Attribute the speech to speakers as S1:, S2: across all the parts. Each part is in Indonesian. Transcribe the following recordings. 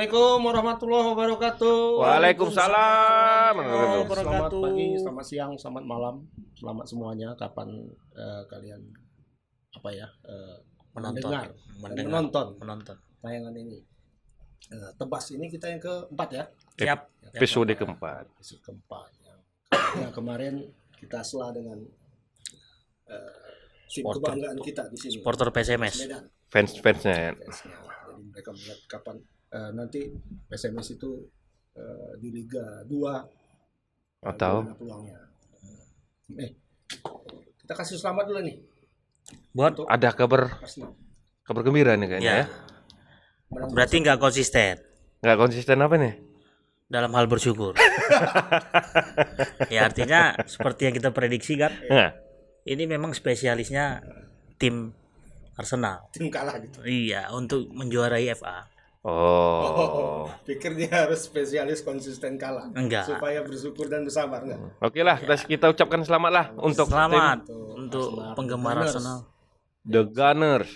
S1: Assalamualaikum warahmatullahi wabarakatuh.
S2: Waalaikumsalam.
S1: Selamat pagi, selamat siang, selamat malam, selamat semuanya. Kapan kalian mendengar dan menonton tayangan ini? Tebas ini kita yang keempat ya.
S2: Siap. Episode keempat.
S1: Episode keempat. Yang kemarin kita sela dengan tim kebanggaan kita di sini.
S3: Supporter PSMS.
S1: Medan.
S2: Fansnya.
S1: Jadi mereka melihat kapan nanti PSMS itu di Liga 2
S2: atau
S1: peluangnya. Kita kasih selamat dulu nih.
S3: Buat
S2: ada kabar
S1: Arsenal.
S2: gembira nih kayaknya ya.
S3: Berarti nggak konsisten
S2: Nggak konsisten apa nih?
S3: dalam hal bersyukur. Ya artinya seperti yang kita prediksi kan.
S2: Nah,
S3: Ini memang spesialisnya tim Arsenal.
S1: Tim kalah gitu.
S3: Iya, untuk menjuarai FA.
S2: oh.
S1: Pikir dia harus spesialis konsisten kalah.
S3: Enggak.
S1: Supaya bersyukur dan bersabar enggak?
S2: Oke lah, kita ucapkan selamat lah untuk
S3: Selamat
S2: tim
S3: untuk
S1: Arsenal.
S3: penggemar
S1: Gunners.
S3: Arsenal.
S2: The Gunners.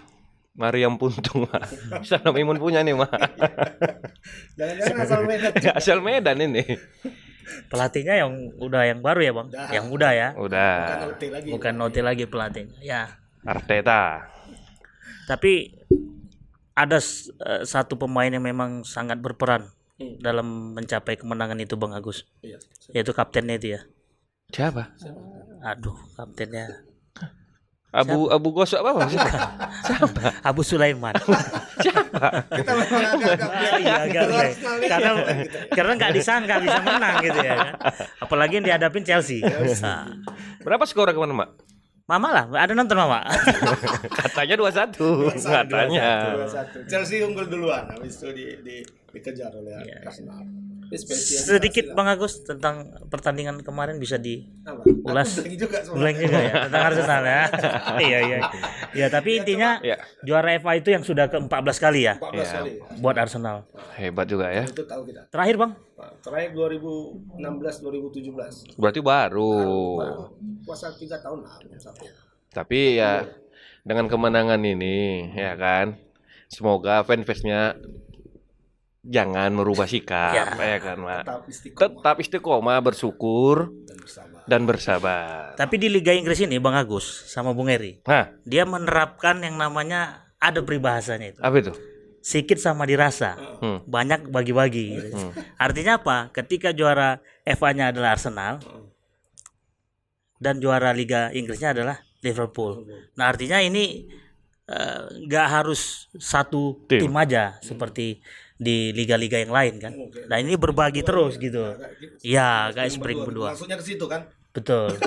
S2: Mariam Puntung, Mak. Bisa nama Imun punya nih, Mak.
S1: Jangan-jangan asal Medan.
S2: Asal Medan ini.
S3: Pelatihnya yang baru ya, Bang?
S1: Dah.
S3: Yang muda ya.
S1: Bukan
S2: Udah.
S1: OT lagi.
S3: Bukan Note lagi pelatihnya. Ya.
S2: Arteta.
S3: Tapi ada satu pemain yang memang sangat berperan dalam mencapai kemenangan itu, Bang Agus.
S1: Iya.
S3: Yaitu kaptennya itu ya.
S2: Siapa?
S3: Aduh, kaptennya
S2: Abu Gosok apa maksudnya?
S3: Abu Sulaiman.
S1: Kita memang agak
S3: Iya, agak aneh. Karena nggak disangka bisa menang gitu ya kan. Apalagi yang dihadapin Chelsea. Nah,
S2: Berapa skor kemarin, Mak?
S3: Mama lah, ada nonton Mama.
S2: Katanya 2-1. Katanya.
S1: 2-1. Chelsea unggul duluan, habis itu dikejar oleh
S3: Iya.
S1: Arsenal. Ini spesial
S3: Sedikit Bang Agus tentang pertandingan kemarin bisa
S1: Apa?
S3: diulas.
S1: Aku blank juga soalnya.
S3: Blank juga ya tentang Arsenal ya. Iya iya. Ya tapi intinya
S2: Ya,
S3: juara FA itu yang sudah ke-14 kali ya
S1: 14
S2: Iya.
S1: kali.
S3: buat Arsenal.
S2: hebat juga ya.
S1: Itu tahu kita.
S3: Terakhir Bang,
S1: Terakhir 2016 2017.
S2: Berarti baru.
S1: Puasa 3 tahun lah.
S2: Tapi ya dengan kemenangan ini ya kan, semoga fans-fansnya jangan merubah sikap ya kan, Mak. Tetap istiqomah bersyukur
S1: dan bersabar.
S2: dan bersabar.
S3: tapi di Liga Inggris ini Bang Agus sama Bung Eri,
S2: Nah,
S3: dia menerapkan yang namanya ada peribahasanya itu.
S2: apa itu?
S3: Sikit sama dirasa, banyak bagi-bagi. Gitu. Artinya apa? Ketika juara FA-nya adalah Arsenal dan juara Liga Inggrisnya adalah Liverpool. Nah artinya ini nggak harus satu tim aja seperti di liga-liga yang lain kan. Nah ini berbagi terus gitu. Ya kayak spring berdua.
S1: Maksudnya ke situ kan?
S3: Betul.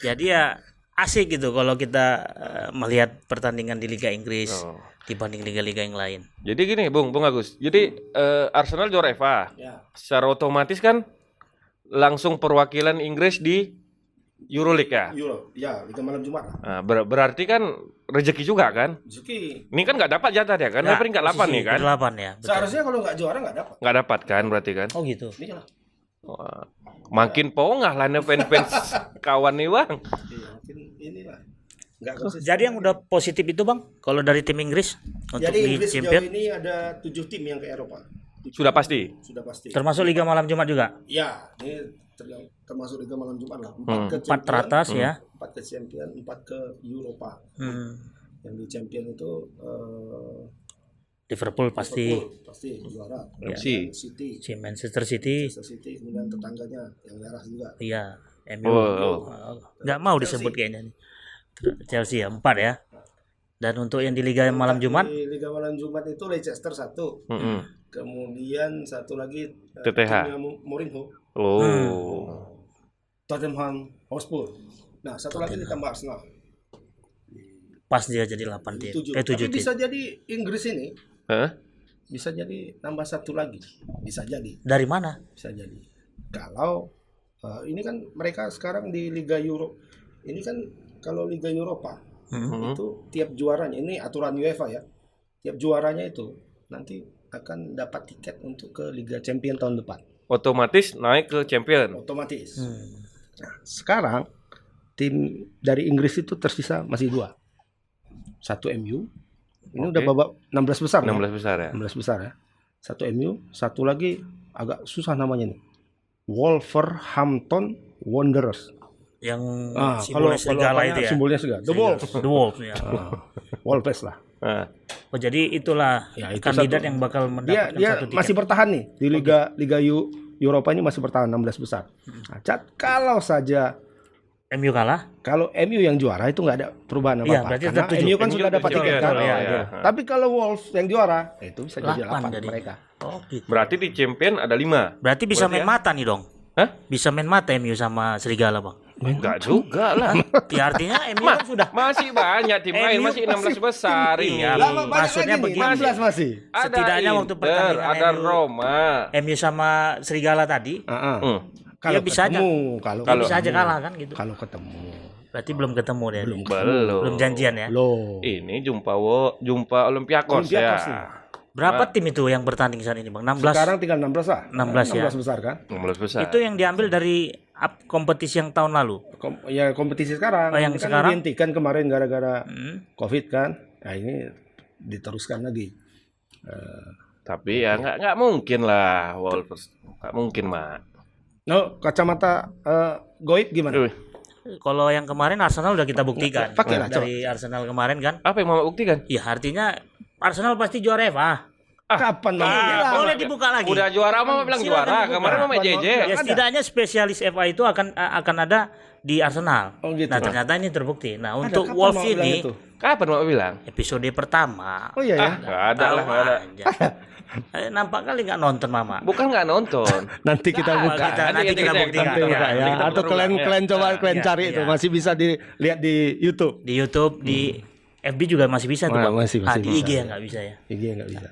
S3: Jadi ya asik gitu kalau kita melihat pertandingan di Liga Inggris dibanding liga-liga yang lain.
S2: Jadi gini, Bung Agus. Jadi Arsenal juara FA.
S1: Ya.
S2: Secara otomatis kan langsung perwakilan Inggris di Euroleague ya.
S1: Euro. Ya, Liga Malam Jumat lah.
S2: Nah, berarti kan rezeki juga kan?
S1: Zuki.
S2: Ini kan nggak dapat jatah ya kan?
S3: Ya,
S2: Peringkat 8 nih kan?
S3: 8 ya. Betul.
S1: Seharusnya kalau nggak juara nggak dapat.
S2: Nggak dapat kan berarti kan?
S3: Oh gitu.
S1: Ini lah.
S2: Wah, makin pongah lah nih fans-fans kawan nih, Bang.
S1: Iya, mungkin inilah. Nggak konsisten.
S3: Jadi yang udah positif itu Bang, kalau dari tim Inggris untuk
S1: Jadi
S3: di
S1: Inggris
S3: Champion,
S1: sejauh ini ada 7 tim yang ke Eropa.
S2: Sudah pasti.
S1: Sudah pasti.
S3: termasuk Liga Malam Jumat juga.
S1: Ya, ini termasuk Liga Malam Jumat lah. 4 ke
S3: 4
S1: Champion,
S3: teratas ya.
S1: 4 ke Champion, 4 ke Eropa. Yang di Champion itu
S3: Liverpool pasti,
S1: Liverpool pasti juara.
S2: FC.
S1: City,
S3: Manchester City,
S1: Manchester City, kemudian tetangganya yang merah juga.
S3: iya, MU.
S2: Oh.
S3: Nggak mau disebut kayaknya nih. Chelsea ya 4 ya. Dan untuk yang di Liga Malam Jumat,
S1: Di Liga Malam Jumat itu Leicester 1. Kemudian satu lagi
S2: TTH.
S1: timnya Mourinho,
S2: Oh.
S1: Tottenham Hotspur. Nah, satu lagi ditambah Arsenal.
S3: pas dia jadi 8 tim.
S1: 7.
S3: 7
S1: Tapi
S3: tim.
S1: bisa jadi Inggris ini
S2: Hah?
S1: bisa jadi nambah satu lagi. Bisa jadi.
S3: Dari mana?
S1: Bisa jadi. Kalau ini kan mereka sekarang di Liga Euro. Ini kan kalau Liga Eropa itu tiap juaranya, ini aturan UEFA ya. Tiap juaranya itu nanti akan dapat tiket untuk ke Liga Champion tahun depan.
S2: Otomatis naik ke champion.
S1: Otomatis. Nah, sekarang tim dari Inggris itu tersisa masih 2. Satu MU. Ini udah babak 16 besar.
S2: 16 besar ya.
S1: 16 besar ya. Satu MU, satu lagi agak susah namanya nih. Wolverhampton Wanderers.
S3: Yang
S1: Kalau
S3: simbolnya serigala
S1: apanya,
S3: itu ya.
S1: simbolnya serigala. The Wolves.
S3: The Wolves ya.
S1: Wolves lah.
S2: Nah,
S3: Oh, jadi itulah
S1: Ya, itu
S3: kandidat
S1: satu.
S3: yang bakal mendapatkan
S1: Dia
S3: satu tiket.
S1: masih bertahan nih di Liga Eropa ini, masih bertahan 16 besar. Nah, kalau saja
S3: MU kalah.
S1: kalau MU yang juara itu nggak ada perubahan
S3: Iya,
S1: apa-apa.
S3: berarti
S1: Karena
S3: tetap tujuh.
S1: MU kan
S2: MU
S1: sudah dapat
S2: tujuh,
S1: tiket kan.
S2: betul,
S3: ya.
S2: ya.
S1: Tapi kalau Wolves yang juara, itu bisa jadi
S3: 8
S1: 8
S3: jadi.
S1: mereka.
S3: Oh, gitu.
S2: berarti di champion ada 5.
S3: Berarti bisa
S2: Berarti
S3: main
S2: ya?
S3: mata nih dong.
S2: Hah?
S3: Bisa main mata MU sama serigala, Bang.
S2: Enggak juga lah.
S3: Ya artinya MU kan sudah
S2: Masih banyak tim lain,
S3: MU
S2: masih 16 besar ini.
S3: Iya,
S1: Lah, banyak
S3: maksudnya
S1: lagi nih,
S3: begini.
S1: 16 masih.
S2: Ada
S3: Setidaknya waktu
S2: Inter,
S3: pertandingan
S2: ada
S3: MU.
S2: Roma.
S3: MU sama serigala tadi,
S2: Hmm.
S1: Kalau
S3: bisa aja.
S1: ketemu, kalau
S2: Kalau-
S3: bisa aja kalah kan gitu.
S1: kalau ketemu.
S3: Berarti belum ketemu dia.
S1: Belum.
S3: Belum janjian ya.
S1: Loh.
S2: Ini jumpa Olympiakos
S1: Olympiakos
S2: ya.
S1: nih.
S3: Berapa tim itu yang bertanding saat ini, Bang? 16.
S1: Sekarang tinggal 16 lah.
S3: 16 ya.
S1: 16 besar kan?
S2: 16 besar.
S3: Itu yang diambil dari kompetisi yang tahun lalu.
S1: Ya kompetisi sekarang.
S3: Oh, yang
S1: Ini kan
S3: sekarang?
S1: dihentikan kemarin gara-gara
S3: Hmm.
S1: Covid kan. Nah, ini diteruskan lagi.
S2: Tapi ya nggak mungkin lah Wolves. Nggak mungkin, Mak.
S1: No, kacamata goib gimana?
S2: Wih,
S3: Kalau yang kemarin Arsenal udah kita buktikan.
S1: Pakai lah,
S3: Dari Arsenal kemarin kan.
S2: apa yang Mama buktikan?
S3: Ya artinya Arsenal pasti juara FA.
S1: Kapan Bang?
S3: Iya, boleh dibuka lagi.
S2: Udah juara Mama bilang
S3: Silakan
S2: juara.
S3: dibuka.
S2: Kemarin Mama
S1: Kapan,
S2: JJ.
S1: Bang?
S3: Ya
S1: Ada.
S3: setidaknya spesialis FA itu akan ada di Arsenal.
S1: Oh, gitu.
S3: Nah ternyata ini terbukti. Nah
S1: Ada,
S3: untuk
S1: kapan
S3: Wolves
S1: Bang bilang
S3: ini
S1: itu?
S2: Kapan Mama bilang?
S3: episode pertama.
S1: Oh iya ya.
S2: Nggak ada lah, nggak ada.
S3: Nampak kali nggak nonton Mama.
S2: Bukan nggak nonton.
S1: Nanti kita
S3: Nah,
S1: buka.
S3: nanti kita buktikan.
S1: Nanti buka
S3: Ya,
S1: ya.
S3: kita
S1: Atau
S2: berulang,
S1: kalian coba kalian
S3: Iya,
S1: cari
S3: iya.
S1: itu, masih bisa dilihat di YouTube.
S3: Di YouTube, di FB juga masih bisa tuh
S1: Wah,
S3: Bang.
S1: masih
S3: Di
S1: bisa.
S3: IG ya nggak bisa ya.
S1: IG nggak bisa.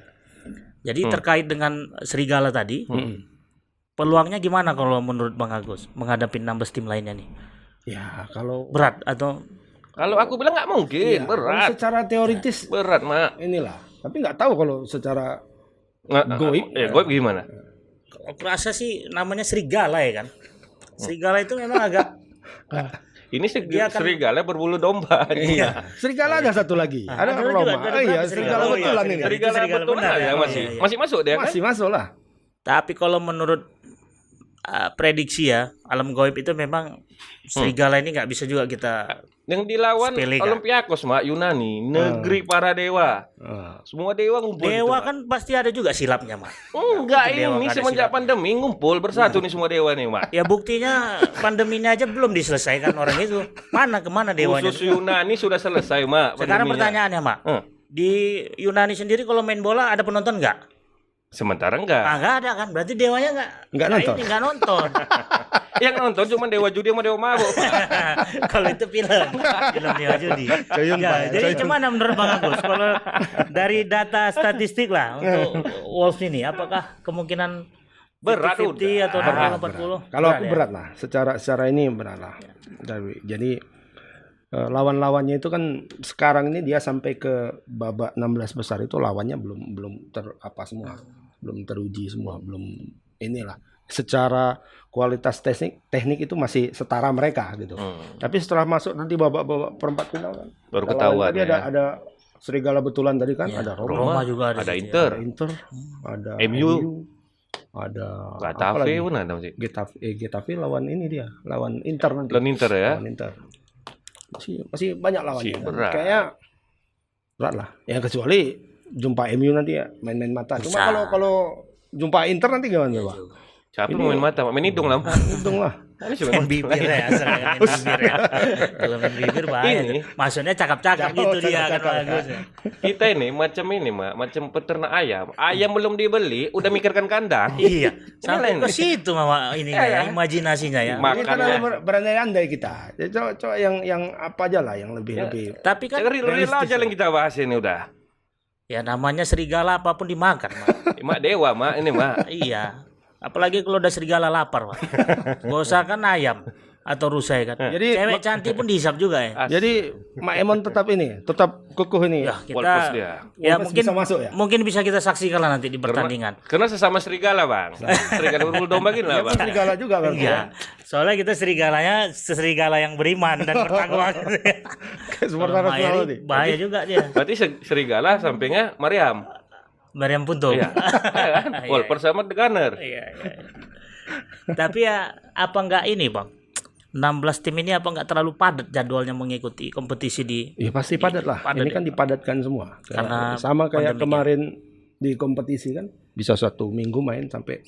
S3: Jadi terkait dengan serigala tadi, peluangnya gimana kalau menurut Bang Agus menghadapi 16 tim lainnya nih?
S1: Ya kalau
S3: Berat atau
S2: Kalau aku bilang nggak mungkin,
S1: Iya,
S2: berat.
S1: kalau secara teoritis
S2: Berat, Mak.
S1: inilah. Tapi nggak tahu kalau secara Goib.
S2: Ya, goib gimana?
S3: aku rasa sih namanya serigala ya kan. Serigala itu memang agak
S2: Ini
S3: Dia kan-
S2: serigala berbulu domba.
S1: iya. Serigala ada satu lagi. Ada
S3: ada
S1: Roma.
S3: juga, ada
S1: Iya,
S3: berapa
S1: serigala
S3: serigala? Oh, iya,
S1: betulan ini.
S3: serigala.
S2: Serigala
S3: Serigala
S2: betul
S3: benar
S2: ya
S3: ya?
S2: masih.
S3: Iya, iya.
S2: Masih masuk dia kan?
S1: Masih masuk lah.
S3: tapi kalau menurut prediksi ya, alam goib itu memang serigala ini nggak bisa juga kita
S2: Yang dilawan
S3: Sepele, kan?
S2: Olympiakos, Mak, Yunani, negeri para dewa. Semua dewa ngumpul.
S3: dewa
S2: gitu, Mak.
S3: kan pasti ada juga silapnya, Mak.
S2: Enggak,
S3: Itu dewa
S2: ini
S3: nggak ada
S2: semenjak
S3: silap.
S2: pandemi ngumpul bersatu nih semua dewa nih, Mak.
S3: Ya buktinya pandeminya aja belum diselesaikan orang itu. Kemana dewanya?
S2: Khusus Yunani sudah selesai, Mak.
S3: Sekarang
S2: pandeminya.
S3: pertanyaannya, Mak.
S2: Hmm.
S3: Di Yunani sendiri kalau main bola ada penonton nggak?
S2: Sementara enggak.
S3: Ah, nggak ada kan? Berarti dewanya
S1: Nggak nonton.
S3: Ini nggak nonton.
S2: Yang nonton cuma dewa judi sama dewa mabuk.
S3: Kalau itu film dewa judi.
S1: Coyun,
S3: Ya,
S1: Pak,
S3: jadi
S1: coyun.
S3: gimana menurut Bang Agus? Kalau dari data statistik lah untuk Wolves ini, apakah kemungkinan
S2: Berat
S3: 50-50 atau
S2: udah.
S3: 60-40?
S1: Kalau aku
S3: ya?
S1: berat lah, secara ini berat lah. Jadi lawan-lawannya itu kan sekarang ini dia sampai ke babak 16 besar itu lawannya belum belum teruji semua, belum inilah. Secara kualitas teknik itu masih setara mereka gitu. Tapi setelah masuk nanti babak perempat final kan
S2: Baru
S1: kita
S2: ketahuan
S1: tadi
S2: ya.
S1: ada serigala betulan tadi kan,
S3: Ya,
S1: ada Roma,
S3: Roma juga ada.
S2: Ada
S3: situ ya.
S2: Inter.
S1: ada Inter, ada
S2: MU.
S1: ada apa
S2: Getafe
S1: lagi?
S2: pun ada sih.
S1: Getafe lawan ini dia, lawan Inter nanti.
S2: Dan Inter ya.
S1: Lawan Inter. Masih banyak lawannya.
S2: Masih
S1: kan.
S2: berat.
S1: Kayaknya berat lah. Ya kecuali jumpa MU nanti ya main-main mata. Cuma
S3: Bisa.
S1: kalau jumpa Inter nanti gimana Pak?
S2: Siapa mau main mata, Mak? Main hidung lah. Mak.
S1: Untung lah.
S2: Ini cuma
S3: Main bibir ya, asalnya main bibir ya. Kalau main bibir bahaya.
S2: Ini.
S3: Maksudnya cakap-cakap
S1: Oh,
S3: gitu dia kan
S1: cakap-cakap.
S3: bagus.
S2: Kita ini macam ini, Mak, macam peternak ayam. Ayam belum dibeli, udah mikirkan kandang.
S3: Iya, sampai
S2: lain.
S3: ke situ mama ini
S2: Ya, ya.
S3: imajinasinya ya.
S2: Mak-
S1: Ini
S2: Makan
S1: kan
S2: ya.
S1: berandai-andai kita. Ya, coba yang apa aja lah yang lebih.
S3: Tapi kan
S2: Real aja yang kita bahas ini udah.
S3: ya namanya serigala apapun dimakan, Mak.
S2: Mak dewa, Mak, ini, Mak.
S3: Iya. Apalagi kalau udah serigala lapar, Pak. Gak usah kan ayam atau rusai kan.
S1: Jadi-
S3: Cewek cantik pun dihisap juga ya.
S1: Jadi Mak Emon tetap kukuh ini.
S3: Ya,
S2: Wolves
S3: kita
S2: dia.
S3: ya
S1: Wolves
S3: mungkin
S1: bisa masuk ya?
S3: mungkin bisa kita saksikan lah nanti di pertandingan.
S2: Karena sesama serigala, Bang. Serigala berbulu domba gini lah,
S1: Dia
S2: Bang.
S1: kan serigala juga kan.
S3: Iya. Soalnya kita serigalanya serigala yang beriman dan bertakwa.
S1: Supporter
S3: Kalau
S1: Arsenal
S3: Maeri
S1: tadi.
S3: bahaya juga dia.
S2: Berarti serigala sampingnya Mariam.
S3: Mariam Punto.
S2: Iya. Kan? Wolper sama The Gunner.
S3: Iya. Tapi ya apa enggak ini bang? 16 tim ini apa enggak terlalu padat jadwalnya mengikuti kompetisi di?
S1: Ya pasti padat lah.
S3: Padat
S1: Ini
S3: ya?
S1: kan dipadatkan semua.
S3: Karena
S1: Sama kayak
S3: pandemi.
S1: kemarin di kompetisi kan bisa 1 minggu main sampai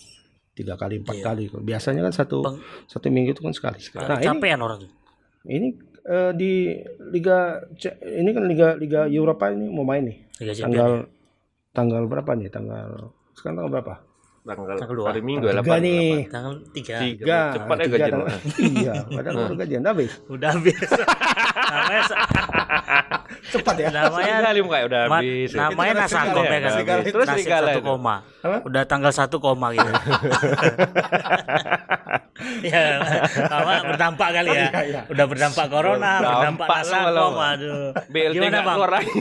S1: 3 kali 4
S3: Iya.
S1: kali. Biasanya kan satu minggu itu kan sekali. Nah
S3: Capean orang tuh.
S1: ini di ini kan Liga Eropa ini mau main nih.
S3: Liga Champions.
S1: Tanggal berapa nih? Sekarang tanggal berapa?
S2: Tanggal
S3: Tanggal 2.
S2: hari Minggu ya,
S1: 3 nih.
S3: Tanggal 3.
S2: 3. Cepat ya gajian.
S1: Iya, padahal baru gajian habis.
S3: Udah habis. namanya
S1: Cepat ya.
S3: namanya
S2: Sekali muka udah habis.
S3: namanya
S1: Itu
S3: Nasakop
S1: serigala
S3: ya kan.
S1: ya, serigala.
S2: Terus
S3: Nasib
S2: serigala
S3: 1
S2: itu.
S3: koma.
S1: Apa?
S3: Udah tanggal 1 koma gitu. Ya, sama berdampak kali ya.
S1: Iya.
S3: Udah berdampak corona, berdampak
S2: Berdampak lu malah.
S3: Nasakop. Aduh.
S2: BLT
S3: Gimana
S2: nggak
S3: bang?
S2: keluar lagi.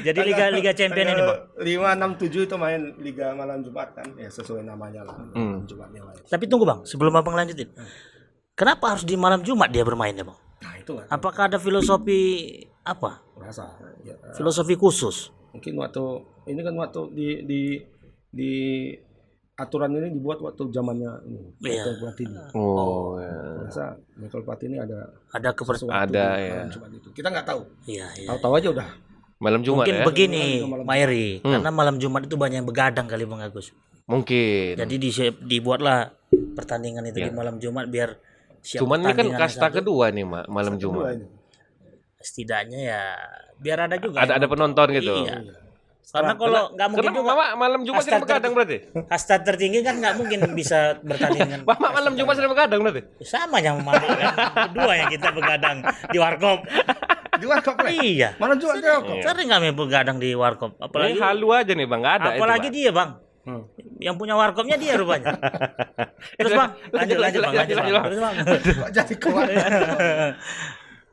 S3: Jadi Liga Champion ini bang.
S1: 5, 6, 7 itu main Liga malam Jumat kan. Ya sesuai namanya lah. Malam Jumat yang lain.
S3: Tapi tunggu bang, sebelum abang lanjutin. Kenapa harus di malam Jumat dia bermainnya bang?
S1: Nah, itu kan
S3: Apakah ada filosofi apa?
S1: rasa. Ya,
S3: Filosofi khusus?
S1: mungkin waktu ini kan waktu di aturan ini dibuat waktu zamannya ini.
S3: Iya.
S1: Michael Platini.
S2: Oh, ya.
S1: Rasa Michael Platini ada
S3: Ada
S1: sesuatu
S2: Ada,
S1: di
S2: ya.
S1: malam Jumat itu. Kita nggak tahu.
S3: Iya, iya.
S1: Tahu-tahu aja udah.
S2: Malam Jumat
S3: Mungkin
S2: ya.
S3: begini,
S1: Malam Jumat.
S3: Mairi, karena malam Jumat itu banyak yang begadang kali Bang Agus.
S2: Mungkin.
S3: Jadi dibuatlah pertandingan itu di malam Jumat biar siap
S2: Cuman ini kan
S3: pertandingan
S2: kasta
S3: satu.
S2: kedua nih, Mak, malam
S1: Kedua
S2: Jumat.
S1: ini.
S3: Setidaknya ya biar ada juga.
S2: Ada
S3: yang
S2: penonton gitu.
S3: Iya. Karena kalau nggak mungkin
S2: Kenapa
S3: juga
S2: Mama malam Jumat
S3: kasta
S2: sering begadang berarti?
S3: kasta tertinggi kan nggak mungkin bisa bertanding dengan
S2: Mama malam Jumat sering begadang berarti?
S3: sama yang mama kan. Kedua yang kita begadang di warkop.
S1: Di warkop lah.
S3: Iya.
S1: Malam Jumat di warkop.
S3: Sering kami begadang di warkop.
S2: Ini
S3: Apalagi
S2: halu aja nih Bang, nggak ada itu,
S3: apalagi
S2: Bang.
S3: dia Bang. Yang punya warkopnya dia rupanya. Terus Bang, lanjut Bang, lanjut Bang. Terus Bang.
S1: Kok jadi keluar.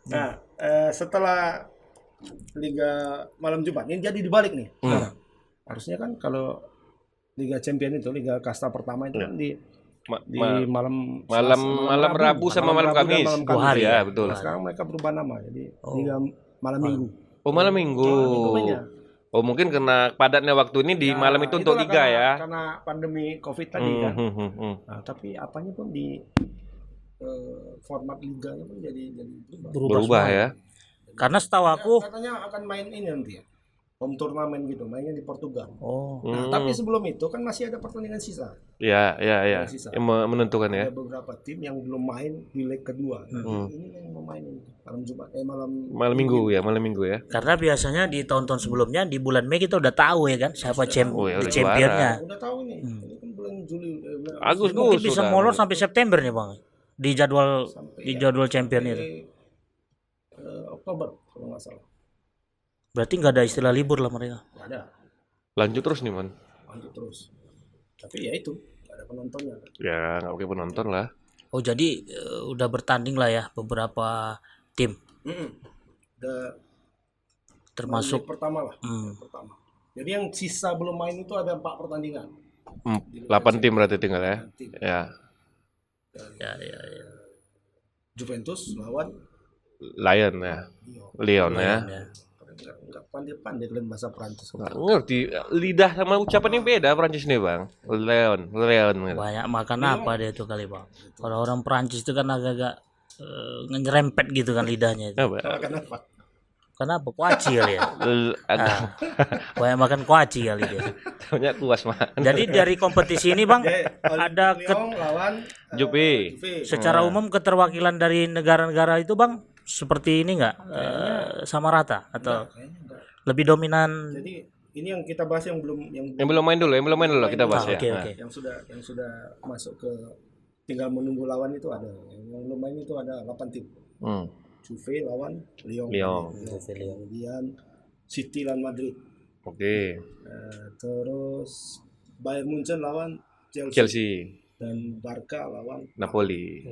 S1: Nah, setelah Liga malam Jumat ini jadi dibalik nih. Sekarang. Harusnya kan kalau Liga Champion itu Liga kasta pertama itu kan di malam
S2: Malam Rabu sama malam
S1: Rabu dan
S2: Kamis.
S1: malam
S3: 2 hari
S2: ya,
S3: ya?
S2: betul.
S1: Nah, sekarang mereka berubah nama jadi Liga malam Minggu.
S2: Oh, malam Minggu.
S1: mainnya.
S2: Oh, mungkin karena padatnya waktu ini di
S1: Nah,
S2: malam itu untuk
S1: itulah
S2: liga ya.
S1: Karena pandemi Covid tadi kan. Nah, tapi apanya pun di format liganya pun jadi
S2: Berubah
S3: semua.
S2: ya.
S3: Karena setahu aku
S1: katanya akan main ini nanti ya. Home turnamen gitu, mainnya di Portugal.
S3: oh,
S1: Nah, tapi sebelum itu kan masih ada pertandingan sisa.
S2: Ya.
S1: Sisa.
S2: Yang menentukan ya.
S1: Ada beberapa tim yang belum main di leg kedua. Ini yang mau main ini malam Jumat
S2: Malam Minggu ya, malam Minggu ya.
S3: karena biasanya di tahun-tahun sebelumnya di bulan Mei kita udah tahu ya kan siapa
S2: Oh, ya, udah
S3: championnya.
S1: Udah tahu ini. Ini kan bulan Juli.
S2: Agustus
S3: Mungkin bisa
S2: sudah.
S3: molor sampai September nih Bang. Di jadwal champion itu.
S1: Oktober kalau nggak salah.
S3: Berarti nggak ada istilah libur lah mereka.
S1: Nggak ada.
S2: Lanjut terus nih, Man.
S1: Lanjut terus. Tapi ya itu nggak ada penontonnya.
S2: Ya, nggak pakai penonton lah.
S3: Oh jadi udah bertanding lah ya beberapa tim
S1: Udah
S3: termasuk
S1: leg pertama lah. Leg pertama. Jadi yang sisa belum main itu ada 4 pertandingan.
S2: 8 tim berarti tinggal ya.
S1: Tim.
S2: Ya.
S3: ya.
S1: Juventus lawan
S2: Lion ya. Leon ya.
S1: nggak pandai-pandai kalian bahasa Prancis.
S2: Nggak ngerti, lidah sama ucapannya beda Prancis nih Bang. Leon gitu.
S3: Banyak makan apa dia tuh kali Bang. Kalau orang Perancis itu kan agak-agak nyerempet gitu kan lidahnya itu.
S1: Kenapa?
S3: Kenapa? Kuaci kali ya.
S2: Agak
S3: Banyak makan kuaci kali dia.
S2: banyak kuas mah.
S3: Jadi dari kompetisi ini Bang ada
S1: Lyon lawan
S2: Juve.
S3: secara umum keterwakilan dari negara-negara itu Bang seperti ini nggak sama rata atau lebih dominan?
S1: Jadi ini yang kita bahas yang belum
S2: Yang belum main dulu kita bahas ya.
S3: Oke,
S2: Nah.
S3: oke.
S1: yang sudah masuk ke tinggal menunggu lawan itu ada. Yang belum main itu ada 8 tim. Juve lawan Lyon. Kemudian City lawan Madrid.
S2: Oke.
S1: Terus Bayern Munchen lawan
S2: Chelsea,
S1: dan Barca lawan
S2: Napoli.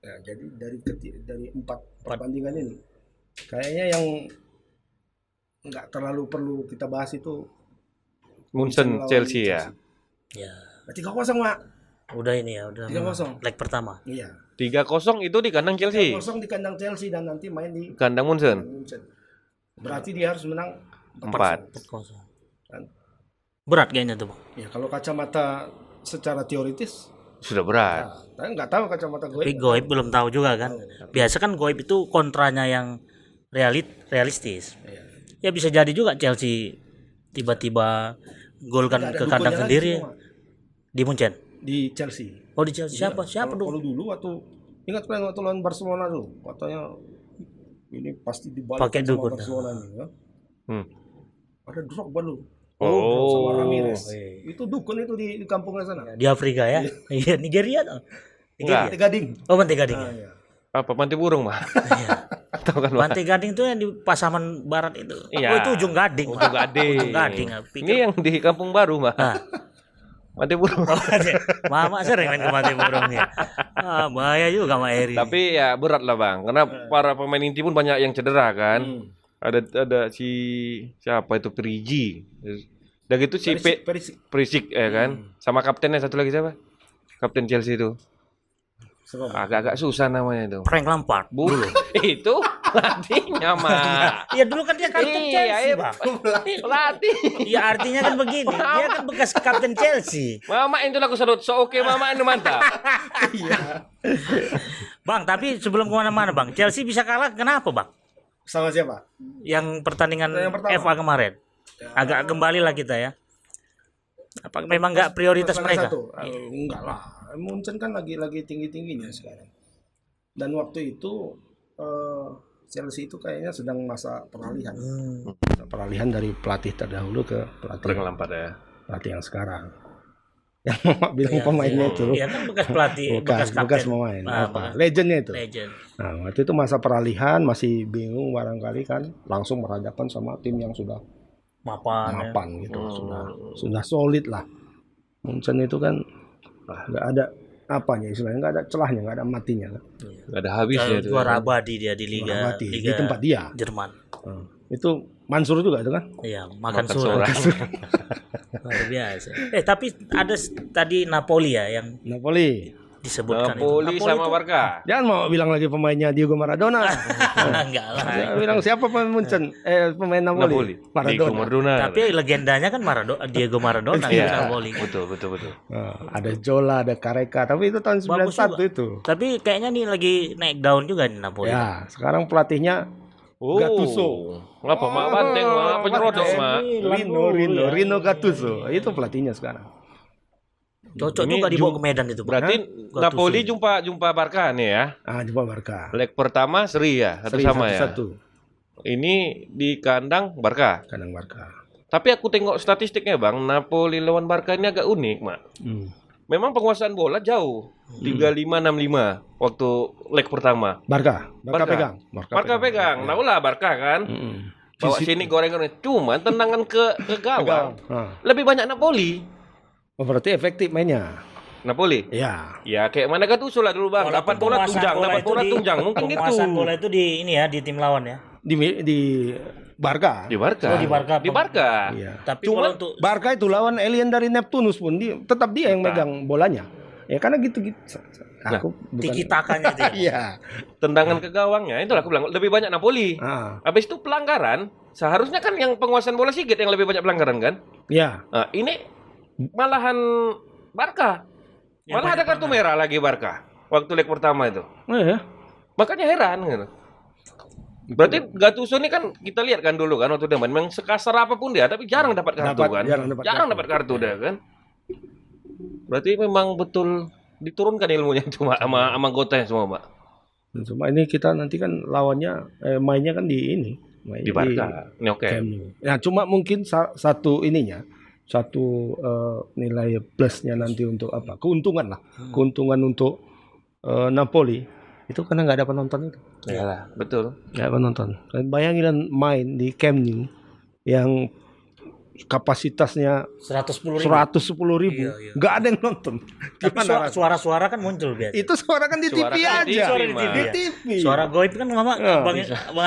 S1: ya, jadi dari 4 pertandingan ini kayaknya yang nggak terlalu perlu kita bahas itu
S2: Munchen
S1: lawan
S2: Chelsea ya.
S3: Ya.
S1: 3-0 Mak.
S3: Udah ini ya, udah
S1: 3-0.
S3: leg pertama.
S1: Iya.
S2: 3-0 itu di kandang Chelsea.
S1: 3-0 di kandang Chelsea dan nanti main di
S2: Kandang Munchen.
S1: Munchen. Berarti dia harus menang
S2: 4.
S1: kan.
S3: Berat kayaknya tuh, Bang.
S1: Ya kalau kacamata secara teoritis,
S2: Sudah berat.
S1: saya nggak tahu kacamata gue.
S3: Tapi goib belum tahu juga kan. Biasa kan goib itu kontranya yang realistis.
S1: Iya.
S3: Ya bisa jadi juga Chelsea tiba-tiba gol kan
S1: Nggak ada
S3: ke kandang
S1: dukunnya lagi
S3: sendiri
S1: semua.
S3: di Munchen.
S1: Di Chelsea.
S3: Oh di Chelsea siapa?
S1: Iya,
S3: Siapa
S1: kalau
S3: dulu?
S1: dulu ingat kan waktu lawan Barcelona dulu, katanya ini pasti dibalik
S3: Pakai
S1: sama
S3: dukun.
S1: Barcelona nih, ya.
S2: Hmm.
S1: Ada Drogba lu.
S2: Oh.
S1: Sama Ramirez.
S3: iya.
S1: Itu dukun itu di kampungnya sana.
S3: Di Afrika ya. Iya, Nigeria tuh.
S2: Enggak.
S1: Pantai Gading.
S3: Oh, Pantai Gading.
S1: Ah,
S3: Ya.
S1: iya.
S2: Apa pantai burung, Pak?
S3: Iya.
S2: Tahu kan, Pak?
S3: Pantai Gading tuh yang di Pasaman Barat itu.
S2: Iya.
S3: Oh, itu ujung Gading.
S2: Ujung Gading.
S3: Ujung Gading.
S2: Ini yang di Kampung Baru, Mbak.
S3: Nah.
S2: Pantai burung.
S3: Mama sering main ke Pantai Burung ya. Ah, bahaya juga Mak Eri.
S2: Tapi ya berat lah, Bang. Karena para pemain inti pun banyak yang cedera kan. Ada si siapa itu Perigi. Dan gitu si Perisic ya kan. Sama kaptennya satu lagi siapa? Kapten Chelsea itu. Agak-agak susah namanya itu.
S3: Frank Lampard.
S2: Itu pelatihnya, Mak.
S3: Iya dulu kan dia kapten Chelsea, Bang.
S2: Pelatih.
S3: Iya artinya kan begini, dia kan bekas kapten Chelsea.
S2: Mama itu laku sedot. So oke mama itu mantap.
S1: Iya.
S3: Bang, tapi sebelum kemana-mana Bang, Chelsea bisa kalah kenapa Bang?
S1: Sama siapa?
S3: Yang pertandingan
S1: Yang pertama.
S3: FA kemarin. Agak kembali lah kita ya. Apa memang nggak prioritas
S1: Salah
S3: mereka?
S1: satu. Enggak lah. Munchen kan lagi tinggi-tingginya sekarang. Dan waktu itu Chelsea itu kayaknya sedang masa peralihan. Peralihan dari pelatih terdahulu ke pelatih
S2: Lampard ya.
S1: pelatih yang sekarang. Yang Mama bilang pemainnya itu.
S3: Iya kan bekas pelatih,
S1: Bekas
S3: kapten.
S1: pemain.
S3: Ah,
S1: Apa?
S3: bekas
S1: Legendnya itu.
S3: legend.
S1: Nah, waktu itu masa peralihan masih bingung barangkali kan, langsung berhadapan sama tim yang sudah mapan gitu, sudah solid lah. Munchen itu kan nggak ada apanya istilahnya, nggak ada celahnya, nggak ada matinya kan.
S2: Gak ada habisnya itu.
S3: Juara abadi dia di Liga,
S1: Mati di
S3: Liga
S1: tempat dia.
S3: Jerman.
S1: Itu Mansur juga itu kan.
S3: Iya, makan
S2: Makan
S3: surah.
S2: surah.
S3: Luar biasa. Tapi ada tadi Napoli ya yang
S1: Napoli.
S3: disebutkan
S2: Napoli
S3: itu.
S2: sama Barca.
S1: Jangan mau bilang lagi pemainnya Diego Maradona.
S3: Enggak lah.
S1: Dia bilang siapa pemain Munchen? pemain Napoli.
S2: Diego Maradona.
S3: Tapi legendanya kan Diego Maradona di
S2: Iya.
S3: Napoli.
S2: Betul.
S1: Ada Jola, ada Careca, tapi itu tahun 91
S3: juga.
S1: itu.
S3: Tapi kayaknya nih lagi naik daun juga nih Napoli.
S1: Ya, sekarang pelatihnya Gattuso.
S2: Ngapa mak banteng mak penyerodok mak.
S1: Rino Gattuso. Itu pelatihnya sekarang.
S3: Cocok
S2: Ini
S3: juga dibawa ke Medan itu. Bang.
S2: Berarti
S3: Gattuso.
S2: Napoli jumpa Barca nih ya.
S1: Coba Barca.
S2: Leg pertama seri ya, satu
S1: Seri
S2: sama ya.
S1: satu.
S2: Ini di kandang Barca.
S1: Kandang Barca.
S2: Tapi aku tengok statistiknya Bang, Napoli lawan Barca ini agak unik, Mak. Memang penguasaan bola jauh. 35-65 waktu leg pertama.
S1: Barca pegang.
S2: Barca pegang. Nah, ulah Barca kan. Bawa sini goreng-goreng. Cuman tendangan ke gawang. Lebih banyak Napoli.
S1: Oh, berarti efektif mainnya.
S2: Napoli.
S1: Ya.
S2: Ya kayak mana Gattuso lah dulu Bang. Dapat bola tunjang, mungkin gitu.
S3: Penguasaan bola itu di ini ya di tim lawan ya.
S1: Di Barca.
S2: Di Barca.
S3: Oh, di Barca.
S2: Di Barca.
S1: Iya.
S3: Tapi
S2: Cuma
S3: kalau untuk
S1: Barca itu lawan alien dari Neptunus pun tetap dia yang megang bolanya. Ya karena gitu-gitu. Aku
S3: tiki takanya itu ya.
S1: Iya.
S2: Tendangan ke gawangnya itulah aku bilang lebih banyak Napoli. Habis itu pelanggaran, seharusnya kan yang penguasaan bola Sigit yang lebih banyak pelanggaran kan?
S1: Iya.
S2: Nah, ini malahan Barca. Malah ada kartu merah lagi Barca waktu leg pertama itu.
S1: Iya.
S2: Makanya heran gitu. Berarti Gattuso ini kan kita lihat kan dulu kan waktu dia main, memang sekasar apapun dia tapi jarang dapat kartu kan. Jarang dapat kartu dia kan. Berarti memang betul diturunkan ilmunya itu sama anggotanya semua, Pak.
S1: Cuma ini kita nanti kan lawannya mainnya kan di ini.
S2: Di Barca. Ini oke.
S1: Nah, cuma mungkin satu ininya, satu nilai plusnya nanti untuk apa? Keuntungan lah. Keuntungan untuk Napoli itu karena nggak ada penonton itu.
S2: Iyalah, betul.
S1: Nggak ada penonton. Bayangin main di Camp Nou yang kapasitasnya
S3: 110.000.
S1: Nggak ada yang nonton.
S3: Tapi suara-suara kan muncul biasa.
S1: Itu suara kan di TV aja.
S3: Di TV. Suara goib kan Mama Bang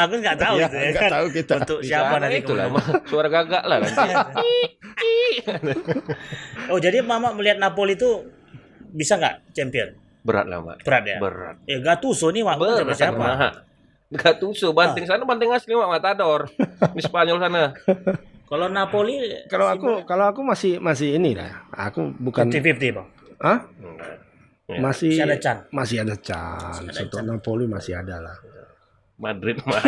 S3: Agus nggak tahu itu ya.
S1: Nggak tahu kita.
S3: Untuk siapa nanti
S2: itu lah, suara gagak lah nanti.
S3: Oh, jadi Mama melihat Napoli itu bisa nggak champion?
S2: Berat lah, Mak.
S3: Berat ya?
S2: Berat.
S3: Ya Gattuso nih Mak, siapa?
S2: Gattuso banting sana banting asli Mak Matador. Di Spanyol sana.
S3: Kalau Napoli
S1: Kalau aku masih ini lah. Aku bukan
S3: 50-50, Bang.
S1: Hah?
S2: Ya.
S1: Masih
S3: Masih ada chance.
S1: Masih ada chance. Untuk Napoli masih ada lah.
S2: Madrid mah.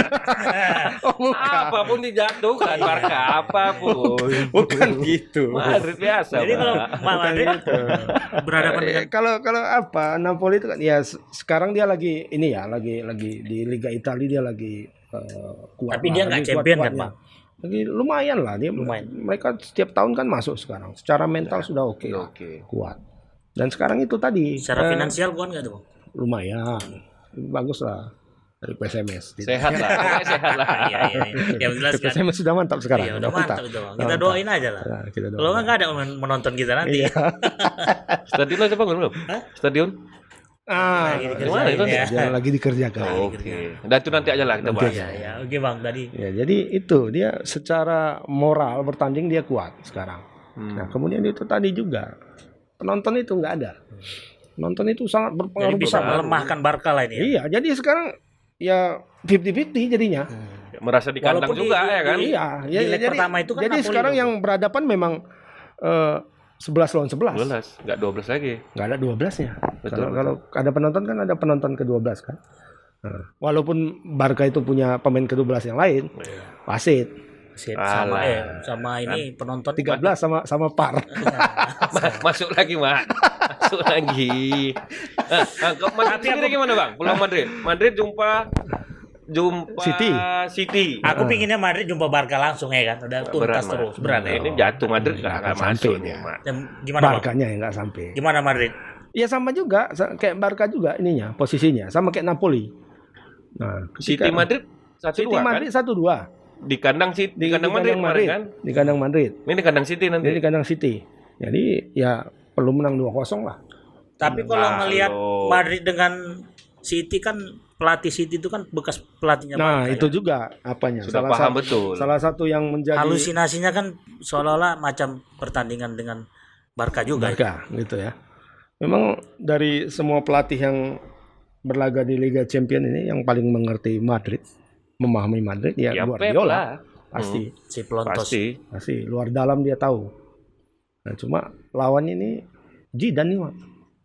S2: Apapun dijatuhkan, Barca apapun.
S1: Bukan gitu.
S2: Madrid biasa.
S3: Jadi kalau Madrid berhadapan dengan
S1: Kalau apa Napoli itu kan ya sekarang dia lagi ini ya lagi di Liga Italia dia lagi kuat.
S3: Tapi dia nggak champion kan, Bang?
S1: Lagi lumayan lah dia.
S3: Lumayan.
S1: Mereka setiap tahun kan masuk sekarang. Secara mental sudah oke. Kuat. Dan sekarang itu tadi.
S3: Secara finansial kuat nggak tuh, Bang?
S1: Lumayan. Bagus lah. Dari PSMS.
S2: Sehat lah, pokoknya sehat lah.
S3: Iya. Yang jelas kan.
S1: PSMS sudah mantap sekarang.
S3: Iya, udah mantap itu, Bang. Kita doain aja lah.
S1: Nah, kita doain.
S3: Kalau nggak ada menonton kita nanti.
S1: Iya.
S2: Stadion aja Bang belum? Stadion?
S3: Gimana
S2: itu?
S1: Jangan lagi dikerjakan.
S2: Oke. Dan itu nanti aja lah kita bahas.
S3: Ya, oke Bang tadi.
S1: Ya, jadi itu dia secara moral bertanding dia kuat sekarang. Nah, kemudian itu tadi juga penonton itu nggak ada. Penonton itu sangat berpengaruh
S3: Jadi bisa
S1: besar.
S3: melemahkan Barca lah ini. Ya?
S1: Iya, jadi sekarang ya 50-50 jadinya.
S2: Merasa di kandang
S3: Walaupun
S2: juga ya kan?
S1: Iya, ya,
S3: di leg
S1: jadi
S3: pertama itu kan
S1: jadi
S3: Napoli
S1: sekarang
S3: dong.
S1: yang berhadapan memang 11 lawan 11.
S2: 12, enggak 12 lagi.
S1: Nggak ada 12-nya.
S2: Betul.
S1: Kalau ada penonton kan ada penonton ke-12 kan. Nah, walaupun Barca itu punya pemain ke-12 yang lain, wasit
S3: Sama ini penonton
S1: 13 sama par.
S2: Masuk lagi, Mak. Masuk lagi. Madrid sendiri gimana, Bang? Pulang Madrid. Madrid jumpa City.
S3: Aku pinginnya Madrid jumpa Barca langsung ya kan. Udah tuntas terus. Berat ya.
S2: Ini jatuh Madrid enggak masuk nih, Mak.
S3: Gimana Bang?
S1: Barkanya yang nggak sampai.
S3: Gimana Madrid?
S1: Ya sama juga kayak Barca juga ininya posisinya sama kayak Napoli. Nah,
S2: City Madrid 1-2
S1: City Madrid
S2: kan?
S1: 1-2.
S2: Di kandang City, di kandang Madrid kemarin kan?
S1: Di kandang Madrid.
S2: Ini di kandang City nanti.
S1: Ini di kandang City. Jadi ya perlu menang 2-0 lah.
S3: Tapi kalau melihat Madrid dengan City kan pelatih City itu kan bekas pelatihnya
S1: Nah,
S3: Barca,
S1: itu
S3: ya?
S1: juga apanya?
S2: Sudah paham betul.
S1: Salah satu yang menjadi
S3: Halusinasinya kan seolah-olah macam pertandingan dengan Barca juga.
S1: Barca gitu ya. Memang dari semua pelatih yang berlaga di Liga Champions ini yang paling mengerti Madrid, memahami Madrid ya Guardiola. Pasti.
S3: Si Pelontos.
S1: Pasti luar dalam dia tahu. Nah, cuma lawan ini Zidane nih, Mak.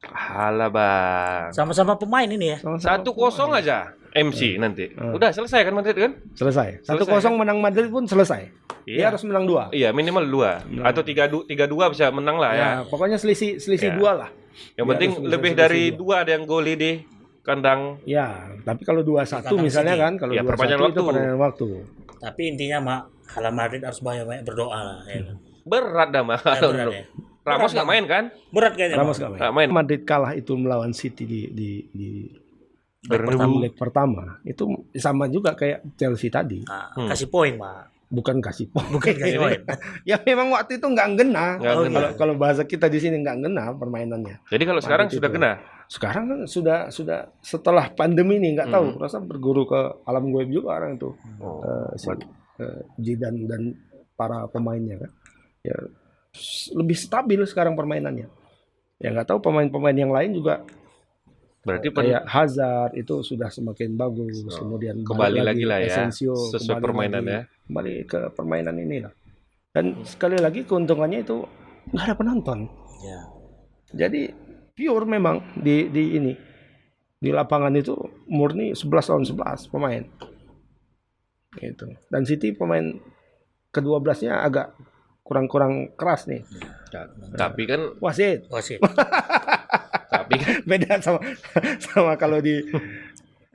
S2: Halah, Bang.
S3: Sama-sama pemain ini ya.
S2: 1-0 aja MC nanti. Udah selesai kan Madrid kan?
S1: Selesai. 1-0 menang Madrid pun selesai. Dia harus menang 2.
S2: Iya, minimal 2 atau 3-2 bisa menang lah ya.
S1: Pokoknya selisih 2 lah.
S2: Yang penting lebih dari 2 ada yang goli di kandang.
S1: Ya, tapi kalau 2-1 misalnya kan, kalau 2-1 itu perpanjangan waktu.
S3: Tapi intinya Hala Madrid harus banyak berdoa lah ya kan.
S2: Berat dah mah.
S3: Berat ya.
S2: Ramos nggak main kan?
S3: Berat kayaknya.
S1: Ramos nggak main. Madrid kalah itu melawan City di leg pertama. Itu sama juga kayak Chelsea tadi.
S3: Kasih poin, Pak.
S1: Bukan kasih poin.
S3: Bukan kasih poin.
S1: Ya memang waktu itu nggak ngena. Kalau bahasa kita di sini nggak ngena permainannya.
S2: Jadi kalau sekarang sudah kena.
S1: Sekarang kan sudah setelah pandemi ini nggak tahu. Rasa berguru ke alam gaib juga orang itu. Zidane dan para pemainnya kan. Ya lebih stabil sekarang permainannya. Ya nggak tahu pemain-pemain yang lain juga.
S2: Berarti
S1: kayak Hazard itu sudah semakin bagus. Kemudian
S2: kembali lagi lah ya.
S1: Asensio,
S2: sesuai permainan ya.
S1: Kembali ke permainan ini lah. Dan sekali lagi keuntungannya itu nggak ada penonton.
S3: Ya.
S1: Jadi pure memang di lapangan itu murni 11 lawan 11 pemain. Gitu. Dan City pemain ke-12-nya agak kurang keras nih.
S2: Tapi kan
S1: wasit.
S2: Tapi kan
S1: beda sama kalau di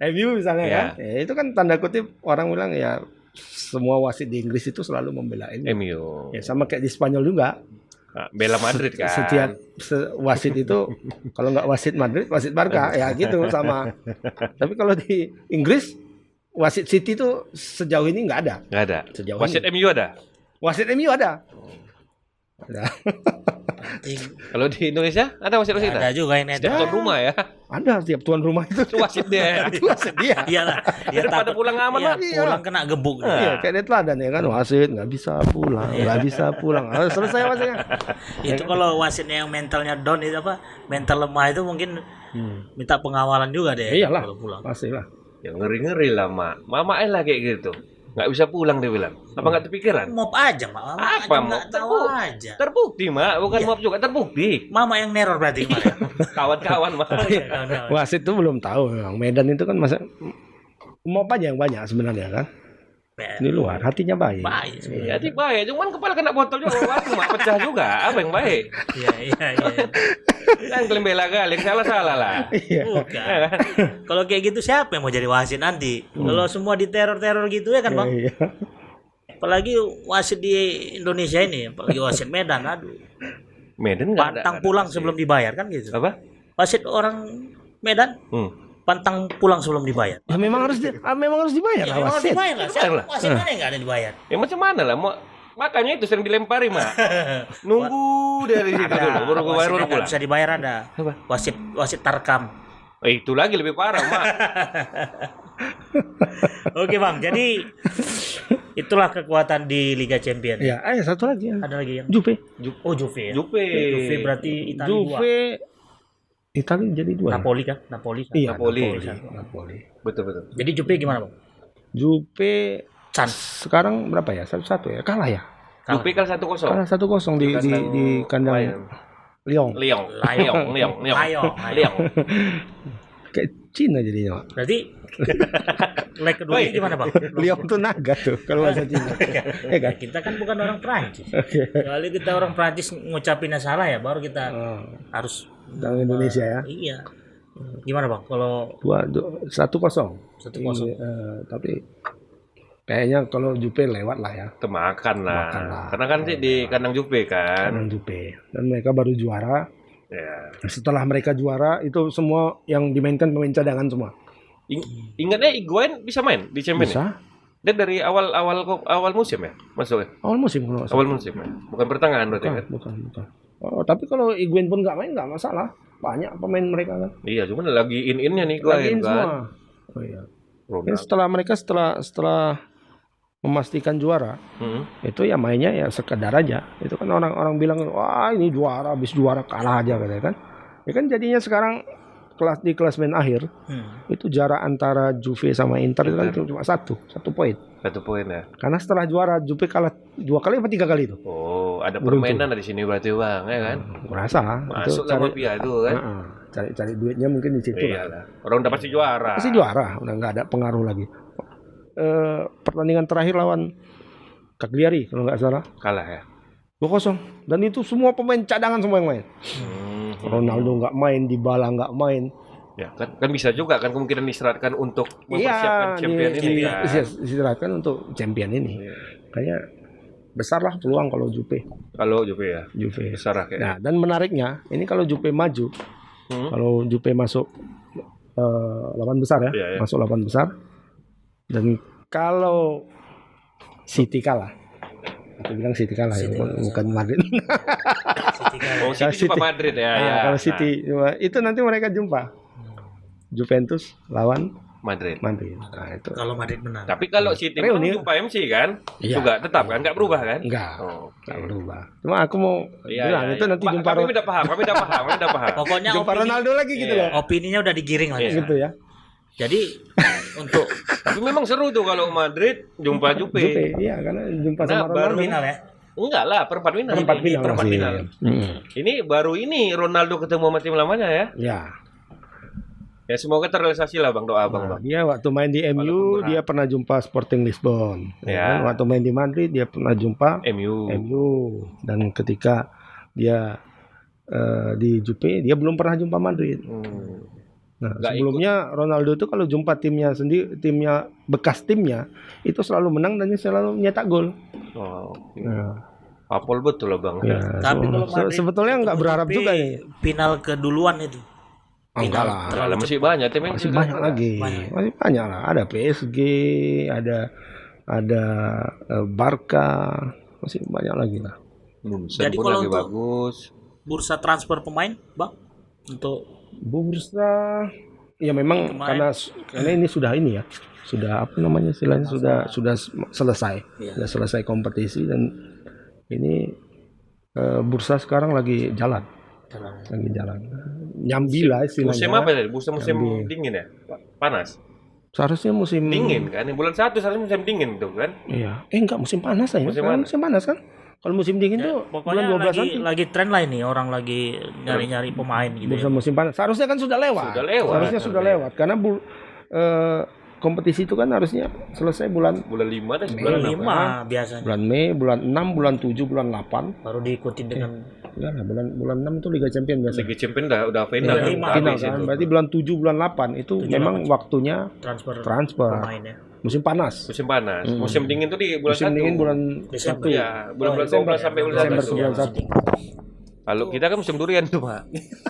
S1: MU misalnya kan. Ya, itu kan tanda kutip orang bilang ya semua wasit di Inggris itu selalu membela MU. Ya sama kayak di Spanyol juga.
S2: Bela Madrid kan.
S1: Setiap wasit itu kalau nggak wasit Madrid, wasit Barca ya gitu sama. Tapi kalau di Inggris wasit City itu sejauh ini nggak ada.
S2: Nggak ada.
S1: Sejauh
S2: wasit
S1: ini.
S2: MU ada.
S1: Wasit MU ada. Ada.
S2: Kalau di Indonesia ada wasit kita?
S3: Ada juga ini.
S2: Setiap tuan rumah ya.
S1: Ada setiap tuan rumah itu
S2: wasit dia.
S1: Wasit dia.
S3: Iyalah.
S2: Ya, daripada pulang aman lah.
S3: Pulang kena gebuk.
S1: Iya, kayak teladan ya kan wasit nggak bisa pulang, nggak bisa pulang. Selesai wasitnya.
S3: Itu kalau wasitnya yang mentalnya down itu apa? Mental lemah itu mungkin minta pengawalan juga deh.
S1: Iyalah.
S3: Kalau pulang.
S1: Pastilah.
S2: Ya ngeri-ngeri lah, Mak. Mama lah kayak gitu. Nggak bisa pulang dia bilang. Apa nggak terpikiran?
S3: Mop aja, Mak.
S2: Apa
S3: Mama
S2: mop?
S3: nggak tahu aja.
S2: Terbukti, Mak. Bukan
S3: Iya.
S2: mop juga, terbukti.
S3: Mama yang neror berarti kemarin.
S2: Kawan-kawan, Mak.
S1: Wasit itu belum tahu memang. Medan itu kan masa mau aja yang banyak sebenarnya kan. Di luar hatinya baik.
S3: Baik.
S2: Ya, baik. Cuman kepala kena botol juga. Waktu Mak pecah juga. Apa yang baik?
S3: Iya.
S2: Kan kalian bela galeng, salah-salah lah.
S1: Iya.
S3: Bukan. Kalau kayak gitu siapa yang mau jadi wasit nanti? Kalau semua diteror-teror gitu ya kan, Bang?
S1: Iya.
S3: Apalagi wasit di Indonesia ini, apalagi wasit Medan, aduh.
S2: Medan nggak ada.
S3: Pantang pulang sebelum dibayar kan gitu.
S2: Apa?
S3: Wasit orang Medan pantang pulang sebelum dibayar.
S1: Ya memang harus dibayar
S3: Ya,
S1: lah
S3: memang harus
S1: wasit.
S3: dibayar lah. Siapa wasit mana yang nggak ada dibayar?
S2: Ya macam mana lah? Makanya itu sering dilempari, Mak. Nunggu dari situ dulu, baru
S3: Wasit
S2: bayar baru
S3: yang nggak
S2: pulang.
S3: bisa dibayar ada.
S2: Apa?
S3: Wasit tarkam.
S2: Itu lagi lebih parah, Mak.
S3: Oke, Bang. Jadi itulah kekuatan di Liga Champions.
S1: Ya, satu lagi ya.
S3: Ada lagi yang
S1: Juve.
S3: Juve ya.
S2: Juve
S3: Berarti Italia 2.
S1: Juve Italia jadi 2.
S3: Napoli kan? Napoli.
S1: Iya,
S2: Napoli.
S1: Napoli.
S2: Betul.
S3: Jadi Juve gimana, Bang?
S1: Juve
S3: Chance.
S1: sekarang berapa ya? 1-1 ya. Kalah ya.
S2: Juve kan 1-0.
S1: Kalah 1-0 di kandang Lyon.
S2: Lyon.
S1: Kayak Cina jadinya.
S3: Berarti leg kedua ini gimana, Bang?
S1: Lyon tuh naga tuh kalau bahasa Cina. Ya kan?
S3: Kita kan bukan orang Prancis.
S1: Oke.
S3: Kalau kita orang Prancis ngucapinnya salah ya, baru kita harus
S1: Tentang Indonesia ya.
S3: Iya. Gimana, Bang? Kalau
S1: 1-0.
S3: 1-0.
S1: Tapi kayaknya kalau Juve lewat lah ya.
S2: Makan lah.
S1: Makan lah.
S2: Karena kan sih di kandang Juve kan.
S1: Kandang Juve. Dan mereka baru juara.
S2: Ya.
S1: Setelah mereka juara itu semua yang dimainkan pemain cadangan semua.
S2: Ingatnya Higuain bisa main di Champions ya?
S1: Bisa.
S2: Dia dari awal musim ya masuk ya?
S1: Awal musim kalau nggak salah.
S2: Awal musim ya? Bukan pertengahan berarti kan?
S1: Bukan. Oh, tapi kalau Higuain pun nggak main nggak masalah. Banyak pemain mereka kan.
S2: Iya, cuman lagi in-innya nih
S1: Lagiin
S2: Higuain
S1: semua.
S2: kan.
S1: Oh iya.
S2: Ronaldo.
S1: Setelah memastikan juara, itu ya mainnya ya sekedar aja. Itu kan orang-orang bilang, wah ini juara, habis juara kalah aja katanya kan. Ya kan jadinya sekarang di klasmen akhir itu jarak antara Juve sama Inter itu kan cuma satu poin.
S2: 1 poin ya.
S1: Karena setelah juara Juve kalah 2 kali apa 3 kali itu.
S2: Oh, ada permainan di sini berarti Bang, ya kan?
S1: Merasa
S2: Masuk sama Pia itu kan.
S1: Cari duitnya mungkin di situ lah.
S2: Iyalah. Orang udah pasti juara.
S1: Pasti juara, udah nggak ada pengaruh lagi. Pertandingan terakhir lawan Cagliari kalau nggak salah
S2: Kalah ya.
S1: 2-0 dan itu semua pemain cadangan semua yang main. Ronaldo nggak main, Dybala nggak main.
S2: Ya kan bisa juga kan kemungkinan diistirahatkan untuk mempersiapkan champion ini kan.
S1: Diistirahatkan untuk champion ini. Kayaknya besar lah peluang kalau Juve.
S2: Kalau Juve ya.
S1: Juve.
S2: Besar lah kayaknya.
S1: Nah, dan menariknya ini kalau Juve maju, kalau Juve masuk 8 besar ya,
S2: Iya.
S1: masuk 8 besar. Dan kalau City kalah, aku bilang City kalah ya, bukan Madrid.
S2: Oh, City jumpa Madrid ya.
S1: Nah,
S2: Ya.
S1: kalau City itu nanti mereka jumpa Juventus lawan
S2: Madrid.
S1: Nah, itu.
S3: Kalau Madrid menang.
S2: Tapi kalau City
S1: Reuni.
S2: jumpa MC kan,
S1: Iya.
S2: juga tetap kan, nggak berubah kan?
S1: Enggak.
S2: Oh,
S1: Enggak berubah. Cuma aku mau
S2: iya,
S1: bilang
S2: iya,
S1: itu
S2: iya.
S1: nanti jumpa
S2: Kami udah paham.
S3: Pokoknya
S1: jumpa Ronaldo lagi gitu loh.
S3: opininya udah digiring lagi.
S1: Gitu ya.
S3: Jadi untuk
S2: Tapi memang seru tuh kalau Madrid jumpa Juve.
S1: Juve, iya karena jumpa sama
S2: baru
S1: Ronaldo.
S3: final ya.
S2: Enggak lah, perempat final.
S1: Perempat
S2: Ini
S1: final
S2: perempat
S1: masih.
S2: final. Ini baru ini Ronaldo ketemu sama tim lamanya ya.
S1: Ya.
S2: Ya semoga terrealisasi lah Bang, doa Bang.
S1: Nah, dia waktu main di MU
S2: Walaupun berat.
S1: dia pernah jumpa Sporting Lisbon.
S2: Ya.
S1: Kan? Waktu main di Madrid dia pernah jumpa
S2: MU.
S1: dan ketika dia di Juve dia belum pernah jumpa Madrid. Nah,
S2: Nggak
S1: sebelumnya Ronaldo itu kalau jumpa timnya sendiri, bekas timnya itu selalu menang dan selalu nyetak gol.
S2: Oh.
S1: Nah,
S2: Apol betul lah Bang.
S1: ya,
S3: Tapi kalau Madrid
S1: sebetulnya nggak
S3: ketemu
S1: berharap
S3: Juve,
S1: juga ini.
S3: final keduluan itu.
S1: Enggak lah.
S2: Enggak lah, masih banyak tim yang
S1: Masih
S2: juga.
S1: banyak lagi. Masih banyak lah. Ada PSG, ada Barca, masih banyak lagi lah.
S3: Jadi
S2: Pun
S3: kalau
S2: lagi
S3: untuk-
S2: bagus.
S3: Bursa transfer pemain, Bang, untuk
S1: Bursa ya memang
S3: Kemarin.
S1: karena ini sudah apa namanya istilahnya sudah selesai.
S3: Iya.
S1: Sudah selesai kompetisi dan ini bursa sekarang lagi jalan. Nyambi lah istilahnya.
S2: Musim apa tadi? Musim
S1: Ambil.
S2: dingin ya? Panas.
S1: Seharusnya musim
S2: dingin kan? Bulan 1 seharusnya musim dingin tuh kan?
S1: Iya. Enggak, musim panas aja.
S2: Musim
S1: Sekarang
S2: panas.
S1: musim panas kan? Kalau musim dingin tuh
S3: Pokoknya
S1: bulan 12
S3: lagi,
S1: nanti.
S3: lagi tren lah ini, orang lagi nyari-nyari pemain gitu ya.
S1: Musim panas. Seharusnya kan sudah lewat.
S2: Sudah lewat.
S1: Seharusnya sudah lewat karena kompetisi itu kan harusnya selesai bulan
S2: 5 dan
S3: Bulan
S2: 9.
S3: 5 biasanya.
S1: bulan Mei, bulan 6, bulan 7, bulan 8.
S3: Baru diikuti dengan
S1: Enggak lah, bulan 6 itu Liga Champions biasa.
S2: Liga Champions udah final
S3: Liga
S2: kan?
S3: lima.
S1: Final
S2: Habis
S1: kan.
S2: itu.
S1: Berarti bulan 7, bulan 8 itu
S3: 7,
S1: memang
S3: 8.
S1: waktunya
S3: transfer
S1: pemainnya.
S3: pemainnya.
S1: Musim panas.
S2: Musim panas. Musim dingin tuh di bulan
S1: Musim
S2: 1.
S1: dingin bulan
S3: Desember.
S1: 1.
S2: Ya, bulan-bulan
S1: Desember.
S2: 12 sampai bulan
S1: Desember
S2: 1.
S1: ke bulan 1.
S2: Kalau kita kan musim durian tuh, Pak.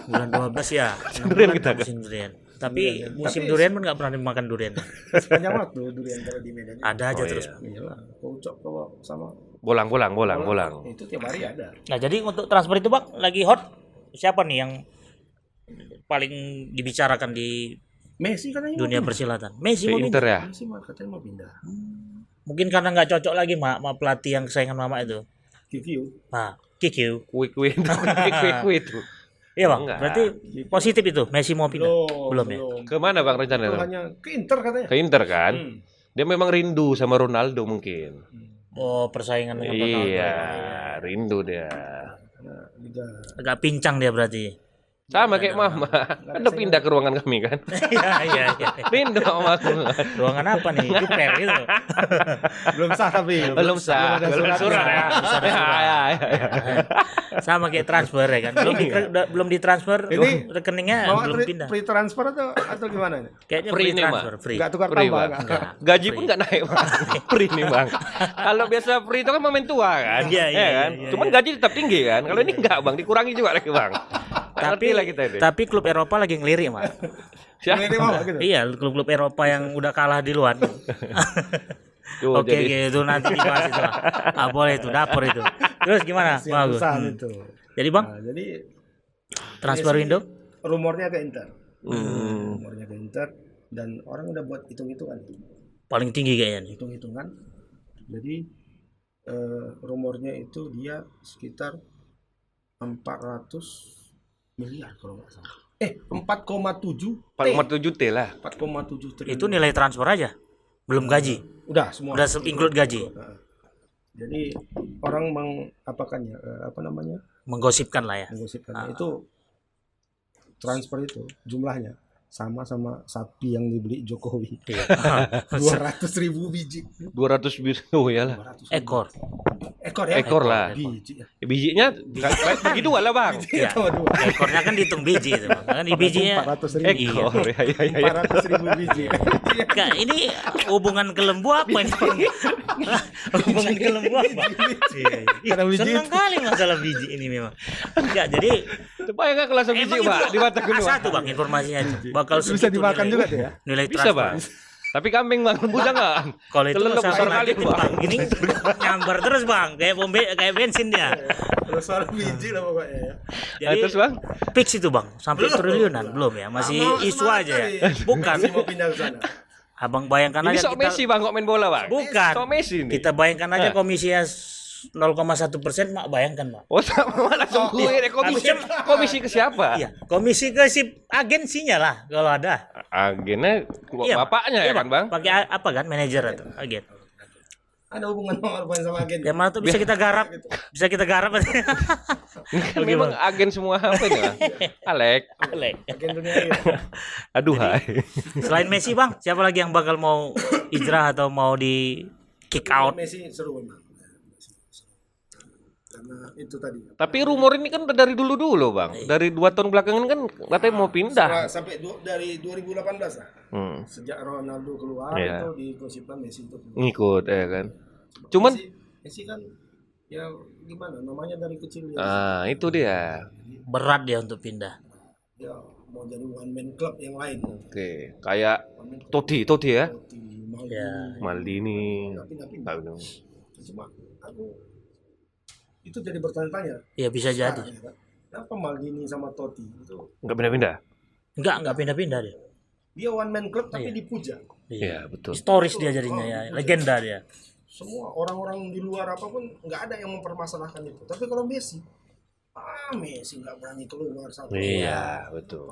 S3: Bulan 12 ya.
S2: Durian
S3: 6 bulan
S2: kita kan.
S3: musim durian. Tapi musim durian pun nggak pernah makan durian.
S1: Sepanjang waktu durian kalau di Medan.
S3: Ada aja
S2: Oh,
S3: terus.
S2: iya.
S1: Iyalah, kocok sama
S2: Bolang.
S1: itu tiap hari ada.
S3: Nah, jadi untuk transfer itu Bang lagi hot siapa nih yang paling dibicarakan di
S1: Messi katanya
S3: dunia
S1: mau
S3: persilatan? Messi
S2: Ke
S3: mau
S2: Inter
S3: pindah.
S2: ya?
S1: pindah. Messi mah katanya mau pindah.
S3: Mungkin karena nggak cocok lagi sama pelatih yang kesayangan Mama itu.
S1: Kikyu.
S3: Nah, Kikyu.
S2: Kue itu.
S3: Iya Bang,
S2: Enggak.
S3: berarti positif itu Messi mau pindah. Belum ya?
S2: Kemana Bang
S1: Itu
S2: rencananya?
S1: hanya ke Inter katanya.
S2: Ke Inter kan? Dia memang rindu sama Ronaldo mungkin.
S3: Oh, persaingan dengan Ronaldo.
S2: Iya, rindu dia.
S1: Karena Liga
S3: Agak pincang dia berarti.
S2: Sama kayak Mama. Kan udah pindah ke ruangan kami kan?
S3: Iya.
S2: Rindu sama aku.
S3: Ruangan apa nih? Juper gitu.
S1: belum sah tapi.
S2: Belum sah.
S1: ada
S2: Belum
S1: suratnya.
S2: surat ya. Ya.
S3: Sama kayak transfer ya kan. Belum ditransfer
S1: Ini
S3: rekeningnya
S1: Mau
S3: belum pindah.
S1: free transfer atau gimana nih?
S3: Kayaknya
S2: Free
S3: free
S2: nih,
S3: transfer, free.
S1: Enggak tukar
S2: Free,
S1: tambah
S2: Bang.
S1: enggak?
S2: Gaji pun nggak naik Bang. Free nih Bang. Kalau biasa free itu kan momen tua kan?
S3: Iya,
S2: Ya kan? Cuman gaji tetap tinggi kan? Kalau ini enggak Bang, dikurangi juga lagi Bang.
S3: Tapi
S2: Ngerti lah kita ini.
S3: tapi klub Eropa lagi ngelirik, Mas.
S2: Siapa?
S1: Ini mau gitu.
S3: Iya, klub-klub Eropa yang udah kalah di luar.
S2: Tuh,
S3: Oke,
S2: jadi-
S3: itu nanti dibahas itu. Ah, boleh itu, dapur itu. Terus gimana,
S1: Siap
S3: Bang Agus?
S1: usaha itu.
S3: Jadi, Bang,
S1: Nah, jadi
S3: transfer
S1: Messi
S3: window
S1: rumornya ke Inter.
S2: Hmm.
S1: Rumornya ke Inter dan orang udah buat hitung-hitungan.
S3: paling tinggi kayaknya nih.
S1: Hitung-hitungan. Jadi rumornya itu dia sekitar 400 miliar kalau nggak salah. 4,7 T.
S2: 4,7 T lah.
S1: 4,7 triliun.
S3: Itu nilai transfer aja. Belum gaji.
S1: Udah semua.
S3: Udah include gaji.
S1: Nah, jadi orang mengapakannya apa namanya?
S3: Menggosipkan lah ya.
S1: Menggosipkan itu transfer itu jumlahnya sama sapi yang dibeli Jokowi. 200.000 biji.
S2: 200 bis. Oh iyalah.
S1: 200.000
S3: Ekor.
S1: Ekor ya?
S2: Ekor lah.
S1: Biji ya.
S2: Bijinya bagi dua lah Bang.
S3: Iya.
S1: Sama dua.
S3: Ekornya kan dihitung biji itu, Bang. Kan di bijinya
S1: 400.000.
S2: Ekor. Ya.
S1: 400.000 biji.
S3: Enggak, ini hubungan ke lembu apa ini? Hubungan ke lembu apa?
S1: Karena biji
S3: Senang kali masalah biji ini memang. Enggak, jadi
S2: Supaya nggak kelas biji
S3: emang
S2: Pak di mata gunung.
S3: satu Bang informasinya bakal
S1: bisa
S3: segitu
S1: dimakan
S3: nilai-
S1: juga tuh ya.
S3: Nilai
S2: Bisa
S3: transfer.
S2: Bang. Tapi kambing Bang, lembu jangan.
S3: Kalau itu
S2: Telur
S3: sampai
S2: besar kali,
S3: nanti
S2: Bang.
S3: Bang, ini nyambar terus Bang, kayak bensin dia.
S1: Terus soal biji lah pokoknya ya.
S2: Nah, terus Bang?
S3: Fix itu Bang, sampai triliunan belum ya, masih isu aja ya. Bukan,
S1: Masih mau pindah ke sana.
S3: Abang bayangkan
S2: Ini
S3: aja
S2: sok Messi Bang kok main bola Bang.
S3: Bukan.
S2: Sok Messi nih.
S3: Kita bayangkan aja komisinya 0,1%, mak bayangkan Mak.
S2: Oh sama langsung gue komisi ke siapa?
S3: Iya, komisi ke si agensinya lah kalau ada.
S2: Agennya
S3: Iya,
S2: bapaknya
S3: iya,
S2: ya kan Bang?
S3: Pakai apa kan manajer atau agen.
S1: Ada hubungan sama agen.
S3: Yang mana tuh bisa kita garap. Bisa kita garap.
S2: Kan memang agen semua apa ini Bang? Alek.
S1: Agen dunia ini.
S2: Aduh hai.
S3: Selain Messi Bang, siapa lagi yang bakal mau hijrah atau mau di kick out?
S1: Messi seru memang. Karena itu tadi.
S2: Tapi rumor ini kan udah dari dulu Bang. Dari 2 tahun belakangan kan katanya mau pindah.
S1: Sampai dari 2018 lah. Sejak Ronaldo keluar
S2: Iya.
S1: itu digosipkan Messi itu keluar.
S2: Ngikut ya kan. Cuman
S1: Messi kan ya gimana namanya dari kecil dia.
S2: itu dia.
S3: Berat dia untuk pindah.
S1: Ya mau jadi one man club yang lain.
S2: Oke, kayak Totti ya.
S3: Ya.
S2: Maldini.
S1: Pindah. Cuma aku itu jadi bertanya-tanya.
S3: Ya bisa jadi.
S1: Sekarang, ya kan? Kenapa Maldini sama Totti itu
S2: Enggak pindah-pindah.
S3: Enggak pindah-pindah dia.
S1: dia one man club tapi dipuja.
S2: Iya, betul.
S3: Historis dia jadinya ya, legenda dia.
S1: Semua orang-orang di luar apapun nggak ada yang mempermasalahkan itu. Tapi kalau Messi nggak berani keluar satu.
S2: Iya, betul.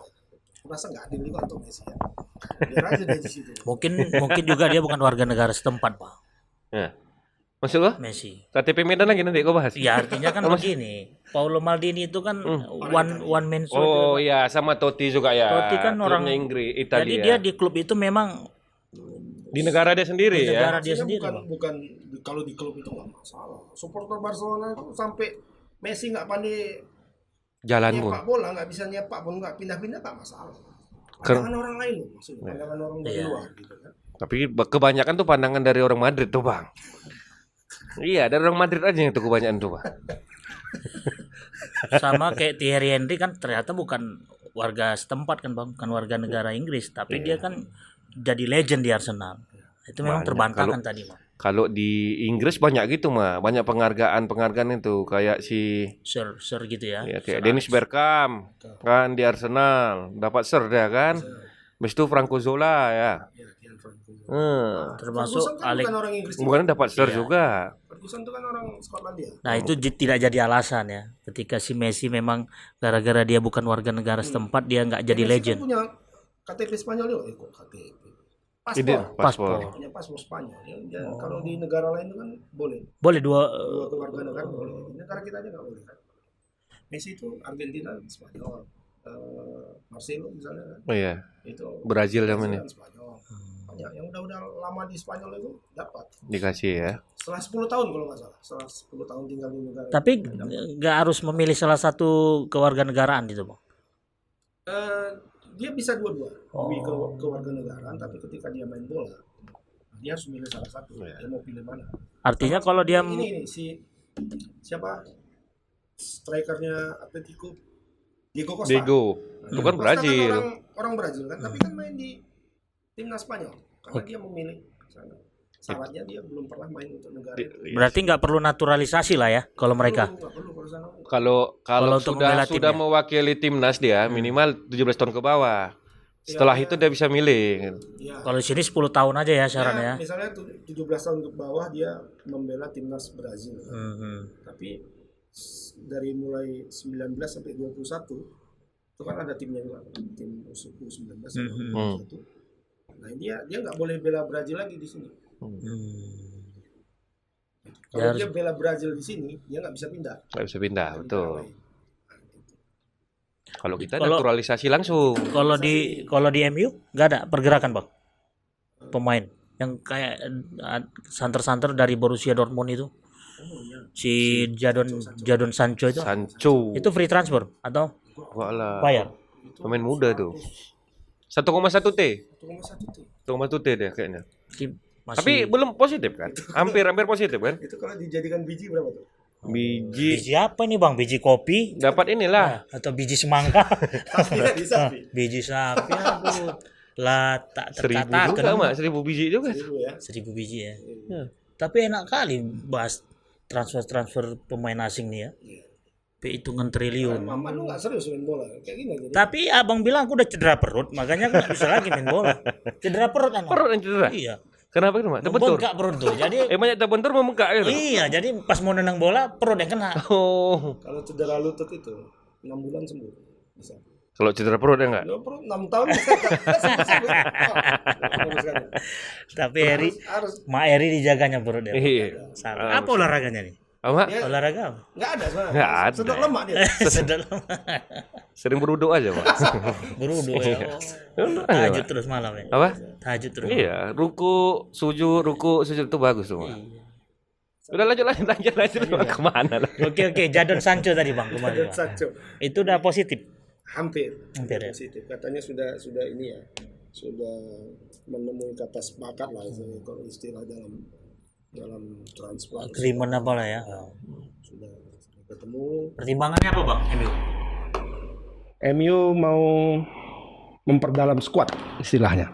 S1: Merasa nggak adil juga untuk Messi ya. Biar aja dia di situ.
S3: Mungkin juga dia bukan warga negara setempat, Pak.
S2: Ya. Maksud lo?
S3: Messi.
S2: KTP Medan lagi nanti kau bahas.
S3: Ya artinya kan begini, Paolo Maldini itu kan one man show.
S2: Oh iya, sama Totti juga ya.
S3: Totti kan orang
S2: Inggris,
S3: Jadi
S2: Italia.
S3: dia di klub itu memang
S2: di negara dia sendiri
S3: di
S2: ya.
S3: negara dia sendiri,
S1: bukan kalau di klub itu nggak masalah. Supporter Barcelona itu sampai Messi nggak pandai
S2: Jalan pun.
S1: nyepak bola, nggak bisa nyepak pun, nggak pindah-pindah nggak masalah. Pandangan orang lain loh, maksudnya pandangan orang dari luar gitu kan.
S2: Tapi kebanyakan tuh pandangan dari orang Madrid tuh bang. Iya, dari orang Madrid aja yang tuh kebanyakan tuh bang.
S3: sama kayak Thierry Henry kan ternyata bukan warga setempat kan Bang, bukan warga negara Inggris, tapi dia kan jadi legend di Arsenal. Itu memang terbantahkan tadi, Bang.
S2: Kalau di Inggris banyak gitu mah, banyak penghargaan itu kayak si
S3: Sir gitu ya.
S2: ya kayak Dennis Bergkamp kan di Arsenal dapat Sir dia kan. Habis itu Franco Zola ya.
S3: Termasuk Alex
S1: Bukan orang Inggris.
S2: Bukan dapat Sir juga.
S1: Ferguson itu kan orang Skotlandia.
S3: Nah, itu tidak jadi alasan ya. Ketika si Messi memang gara-gara dia bukan warga negara setempat dia nggak jadi
S1: Messi
S3: legend.
S1: kan punya KTP Spanyol juga, kok KTP.
S2: Paspor.
S1: Punya paspor Spanyol. Ya, kalau di negara lain itu kan boleh.
S3: Boleh dua
S1: Warga negara boleh. Di negara kita aja nggak boleh kan. Messi itu Argentina, Spanyol. Marcelo misalnya kan.
S2: Oh iya.
S1: Itu
S2: Brazil namanya.
S1: Spanyol. Banyak yang udah lama di Spanyol itu dapat.
S2: Dikasih ya.
S1: Setelah 10 tahun kalau nggak salah. Setelah 10 tahun tinggal di negara.
S3: tapi nggak harus memilih salah satu kewarganegaraan gitu, Bang.
S1: Dia bisa dua-dua. Lebih ke warga negaraan, tapi ketika dia main bola, dia harus milih salah satu. Dia mau pilih mana.
S3: Artinya kalau dia
S1: Ini siapa strikernya Atletico, Diego Costa.
S2: Itu kan
S1: Costa
S2: Brazil.
S1: Kan orang Brazil kan, tapi kan main di timnas Spanyol karena dia memilih sana. Syaratnya dia belum pernah main untuk negara itu.
S3: berarti nggak perlu naturalisasi lah ya kalau mereka.
S1: Nggak perlu kalau sana.
S2: Kalau
S3: untuk membela
S2: sudah
S3: timnya.
S2: mewakili timnas dia minimal 17 tahun ke bawah. Setelah itu dia bisa milih.
S1: Ya.
S3: Kalau di sini 10 tahun aja ya syaratnya.
S1: Misalnya 17 tahun ke bawah dia membela timnas Brazil. Tapi dari mulai 19 sampai 21 itu kan ada timnya juga, tim U19 sampai 21. Nah, dia nggak boleh bela Brazil lagi di sini. Kalau dia bela Brazil di sini, dia nggak bisa pindah.
S2: Nggak bisa pindah, betul. Kalau kita naturalisasi langsung.
S3: Kalau di MU nggak ada pergerakan, Bang. Pemain yang kayak santer-santer dari Borussia Dortmund itu. Si Jadon Sancho itu. Itu free transfer atau bayar?
S2: Pemain muda tuh. 1,1 T. 1,1 T dia kayaknya. Tapi belum positif kan? Hampir positif kan?
S1: Itu kalau dijadikan biji berapa tuh?
S3: Biji apa nih Bang? Biji kopi?
S2: Dapat inilah.
S3: Atau biji semangka?
S1: Sapi.
S3: Biji sapi. Aduh. Lah tak
S2: 1.000
S3: terkatakan.
S2: juga mak, 1.000 biji juga.
S3: 1.000 biji ya. Tapi enak kali bahas transfer pemain asing nih ya. Hitungan triliun.
S1: Mama lu nggak serius main bola kayak gini.
S3: Tapi abang bilang aku udah cedera perut, makanya aku nggak bisa lagi main bola. Cedera perut kan?
S2: Perut yang cedera?
S3: Iya.
S2: Kenapa itu mak? Terbentur?
S3: Bengkak perut tuh. Jadi
S2: banyak terbentur membengkak gitu.
S3: Iya, jadi pas mau nendang bola perut yang kena.
S2: Oh.
S1: Kalau cedera lutut itu 6 bulan sembuh. Bisa.
S2: Kalau cedera perut ya enggak?
S1: Ya, perut 6 tahun bisa.
S3: Tapi Mak Eri dijaganya perut dia.
S2: Iya.
S3: Apa olahraganya nih?
S2: Apa?
S3: Olahraga?
S1: Enggak ada sebenarnya.
S2: Enggak ada.
S1: Sedot lemak dia.
S3: Sedot lemak.
S2: Sering beruduk aja, Pak.
S3: Beruduk ya. Tahajud terus malam ya.
S2: Apa?
S3: Tahajud terus.
S2: Iya, ruku, sujud itu bagus tuh. Udah lanjut. Kemana lah?
S3: Oke. Jadon Sancho tadi Bang kemarin.
S1: Sancho.
S3: Itu udah positif.
S1: Hampir
S3: ya.
S1: positif. Katanya sudah ini ya. Sudah menemui kata sepakat lah kalau istilah dalam transfer.
S3: Agreement apa lah ya.
S1: Sudah ketemu.
S3: Pertimbangannya apa Bang?
S1: MU mau memperdalam squad istilahnya.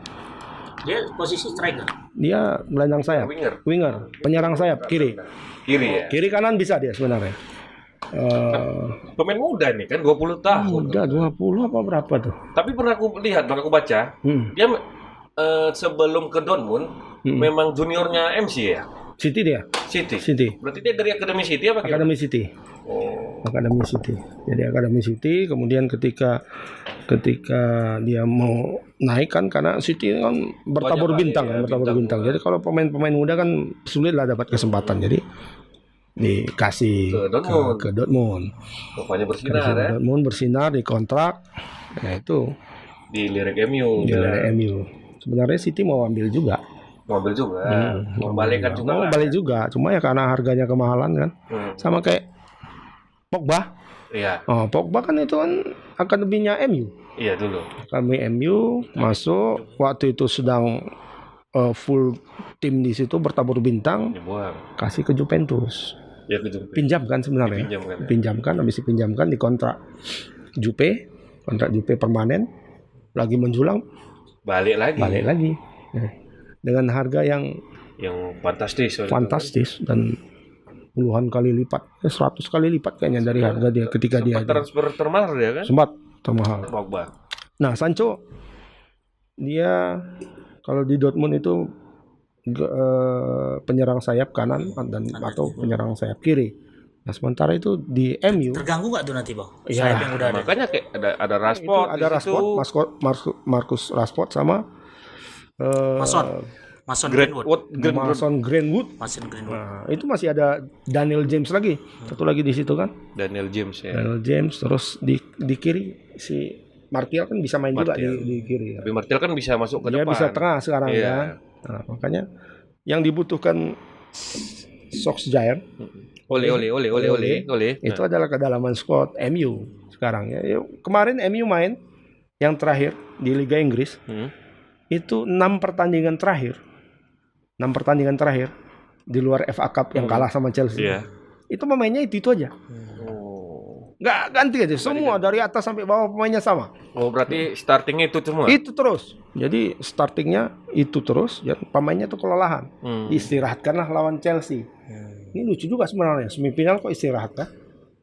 S3: Dia posisi striker.
S1: Dia gelandang sayap. Winger. Penyerang sayap kiri.
S2: Kiri ya.
S1: Kiri kanan bisa dia sebenarnya.
S2: Pemain muda nih kan 20 tahun.
S1: Muda 20 apa berapa tuh?
S2: Tapi pernah aku lihat, aku baca. Dia sebelum ke Dortmund memang juniornya MC ya.
S1: City dia. City.
S2: Berarti dia dari Akademi City apa gimana?
S1: Akademi City.
S2: Oh.
S1: Akademi City. Jadi Akademi City, kemudian ketika dia mau naik kan, karena City kan bertabur bintang kan, bertabur bintang. Jadi kalau pemain-pemain muda kan sulit lah dapat kesempatan. Jadi dikasih ke Dortmund.
S2: Rupanya bersinar ya.
S1: Dortmund bersinar di kontrak. Nah itu
S2: Dilirik MU.
S1: Sebenarnya City mau ambil juga.
S2: Mau balikan juga.
S1: Mau balik juga. Cuma ya karena harganya kemahalan kan. Sama kayak Pogba.
S2: Iya.
S1: Oh, Pogba kan itu kan akademinya MU.
S2: Iya dulu.
S1: Kami MU masuk waktu itu sedang full tim di situ bertabur bintang.
S2: Dibuang.
S1: Kasih ke Juventus.
S2: Ya ke Juve.
S1: Pinjamkan sebenarnya. Pinjamkan habis dipinjamkan di kontrak Juve permanen. Lagi menjulang balik lagi. Dengan harga yang fantastis dan puluhan kali lipat, 100 kali lipat kayaknya dari harga dia ketika dia
S2: transfer termahal dia kan?
S1: Sempat termahal.
S2: Pogba.
S1: Nah, Sancho dia kalau di Dortmund itu penyerang sayap kanan atau penyerang sayap kiri. Nah, sementara itu di MU
S3: terganggu nggak tuh nanti bang?
S1: Iya,
S3: yang udah
S2: makanya kayak ada Rashford,
S1: ada Rashford, Marcus Rashford sama
S3: Mason Greenwood.
S1: Nah, itu masih ada Daniel James lagi. Satu lagi di situ kan.
S2: Daniel James ya.
S1: Daniel James, terus di kiri si Martial kan bisa main juga di kiri.
S2: Tapi Martial kan bisa masuk ke
S1: dia
S2: depan.
S1: Dia bisa tengah sekarang kan. Nah, makanya yang dibutuhkan Solskjaer itu adalah kedalaman squad MU sekarang ya. Kemarin MU main yang terakhir di Liga Inggris. Itu 6 pertandingan terakhir di luar FA Cup yang kalah sama Chelsea. Itu pemainnya itu aja. Nggak ganti aja. Semua dari atas sampai bawah pemainnya sama.
S2: Oh, berarti startingnya itu semua?
S1: Itu terus. Jadi startingnya itu terus. Ya, pemainnya tuh kelelahan. Istirahatkanlah lawan Chelsea. Ini lucu juga sebenarnya. Semifinal kok istirahat kan?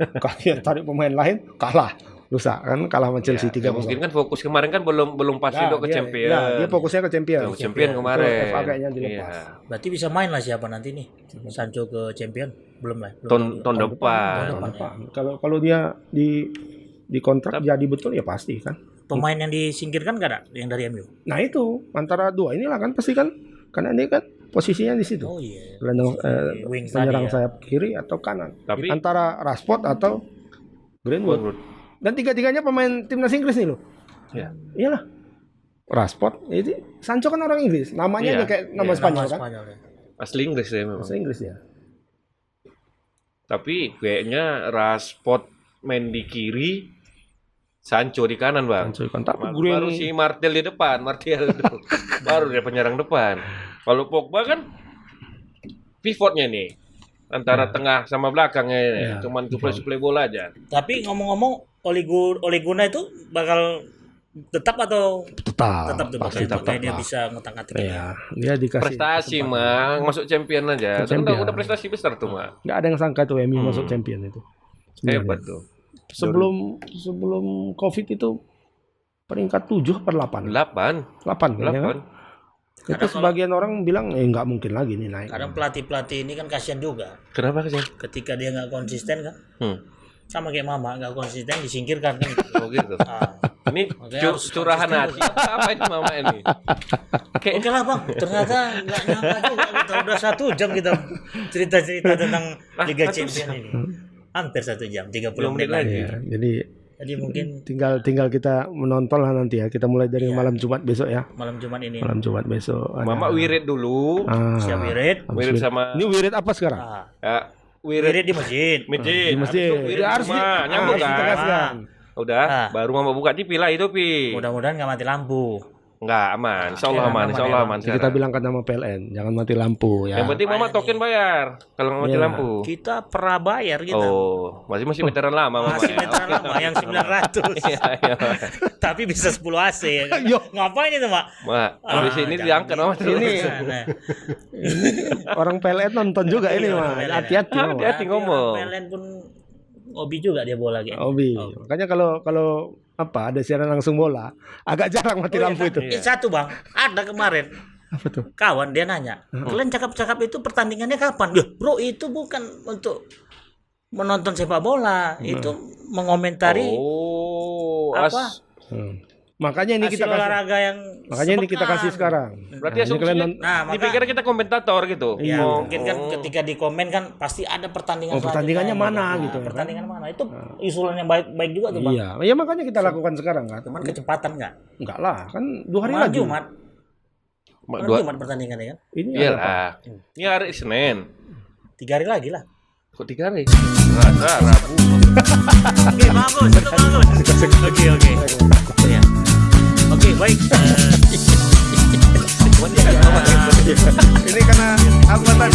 S1: Kalian tarik pemain lain kalah. Lusa kan kalah sama Chelsea 3-0.
S2: Mungkin kan fokus kemarin kan belum pasti ke champion.
S1: Dia fokusnya ke champion.
S2: Champion kemarin.
S1: FA kayaknya dilepas.
S3: Berarti bisa main lah siapa nanti nih? Sancho ke champion? Belum lah.
S2: Tahun depan.
S1: Kalau dia di kontrak jadi betul ya pasti kan.
S3: Pemain yang disingkirkan nggak ada yang dari MU?
S1: Nah itu antara dua inilah kan pasti kan, karena ini kan posisinya di situ.
S3: Oh iya.
S1: Penyerang sayap kiri atau kanan.
S2: Tapi
S1: antara Rashford atau Greenwood. Dan tiga-tiganya pemain timnas Inggris nih loh.
S2: Iya.
S1: Iyalah. Rashford, jadi Sancho kan orang Inggris, namanya kayak nama Spanyol kan.
S2: Asli Inggris ya memang.
S1: Asli Inggris ya.
S2: Tapi kayaknya Rashford main di kiri, Sancho di kanan, Bang.
S1: Sancho di kanan.
S2: Baru si Martial di depan, baru dia penyerang depan. Kalau Pogba kan pivotnya nih. Antara tengah sama belakangnya ini. Cuman suplai bola aja.
S3: Tapi ngomong-ngomong Ole Gunnar itu bakal tetap atau tetap tuh
S1: pasti tetap
S3: dia bisa ngotak-ngatik.
S1: Iya, dia dikasih
S2: prestasi mah masuk champion aja. Udah prestasi besar tuh mah.
S1: Enggak ada yang sangka tuh MU masuk champion itu.
S2: Hebat tuh.
S1: Sebelum Covid itu peringkat 7 per 8. 8 kayaknya kan. Itu sebagian orang bilang nggak mungkin lagi nih naik.
S3: Kadang pelatih ini kan kasihan juga.
S2: Kenapa kasihan?
S3: Ketika dia nggak konsisten kan. Sama kayak Mama nggak konsisten disingkirkan kan.
S2: Oh gitu. Ini curahan hati apa ini Mama ini?
S3: Oke lah Bang, ternyata nggak nyangka juga kita udah 1 jam kita cerita-cerita tentang Liga Champions ini. Hampir 1 jam 30 menit lagi.
S1: Ya, jadi
S3: mungkin
S1: tinggal kita menonton lah nanti ya. Kita mulai dari malam Jumat besok ya.
S3: Malam Jumat ini.
S1: Malam Jumat besok.
S2: Mama wirid dulu.
S3: Siap wirid.
S2: Wirid sama.
S1: Ini wirid apa sekarang?
S3: Wirid di masjid.
S1: Di masjid.
S2: Harus nyambung kan. Udah, baru Mama buka TV lah itu Pi.
S3: Mudah-mudahan nggak mati lampu.
S2: Enggak, aman. Insyaallah aman.
S1: Kita bilangkan sama PLN, jangan mati lampu ya.
S2: Yang penting Mama token bayar kalau nggak mati lampu.
S3: Kita pernah bayar kita.
S2: Oh, masih veteran lama Mama.
S3: Masih veteran lama yang 900. Iya. Tapi bisa 10 AC ya kan. Ngapain itu, Mak?
S2: Mak, habis ini diangkat Mama terus.
S1: Ini orang PLN nonton juga ini, Mak. Hati-hati
S2: ngomong.
S3: PLN pun hobi juga dia bola gitu.
S1: Hobi. Makanya kalau ada siaran langsung bola, agak jarang mati lampu itu.
S3: Satu Bang, ada kemarin
S1: Apa tuh?
S3: kawan dia nanya, kalian cakap-cakap itu pertandingannya kapan? Loh, bro, itu bukan untuk menonton sepak bola, itu mengomentari apa?
S1: Makanya ini
S3: hasil
S1: kita kasih
S3: olahraga yang
S1: makanya ini kita kasih sekarang.
S2: Berarti
S1: Nah, ini kalian
S3: Nah,
S2: dipikir kita komentator gitu.
S3: ya, mungkin kan ketika di komen kan pasti ada pertandingan
S1: pertandingannya
S3: selanjutnya,
S1: mana gitu.
S3: pertandingan mana? Itu usulan yang baik juga tuh, Bang.
S1: Iya, ya makanya kita lakukan sekarang kan.
S3: Cuman kecepatan enggak?
S1: Enggak lah, kan 2 hari
S3: Malam
S1: lagi.
S3: Jumat.
S2: Dua,
S3: Malam Jumat pertandingannya kan?
S1: Ini
S2: iya
S1: ada apa?
S2: lah. Ini hari Senin.
S3: 3 hari lagi lah.
S2: Kok 3 hari? Selasa, Rabu.
S3: Oke, bagus, itu bagus. Oke. Ya. Oke, baik.
S1: Ini karena hambatan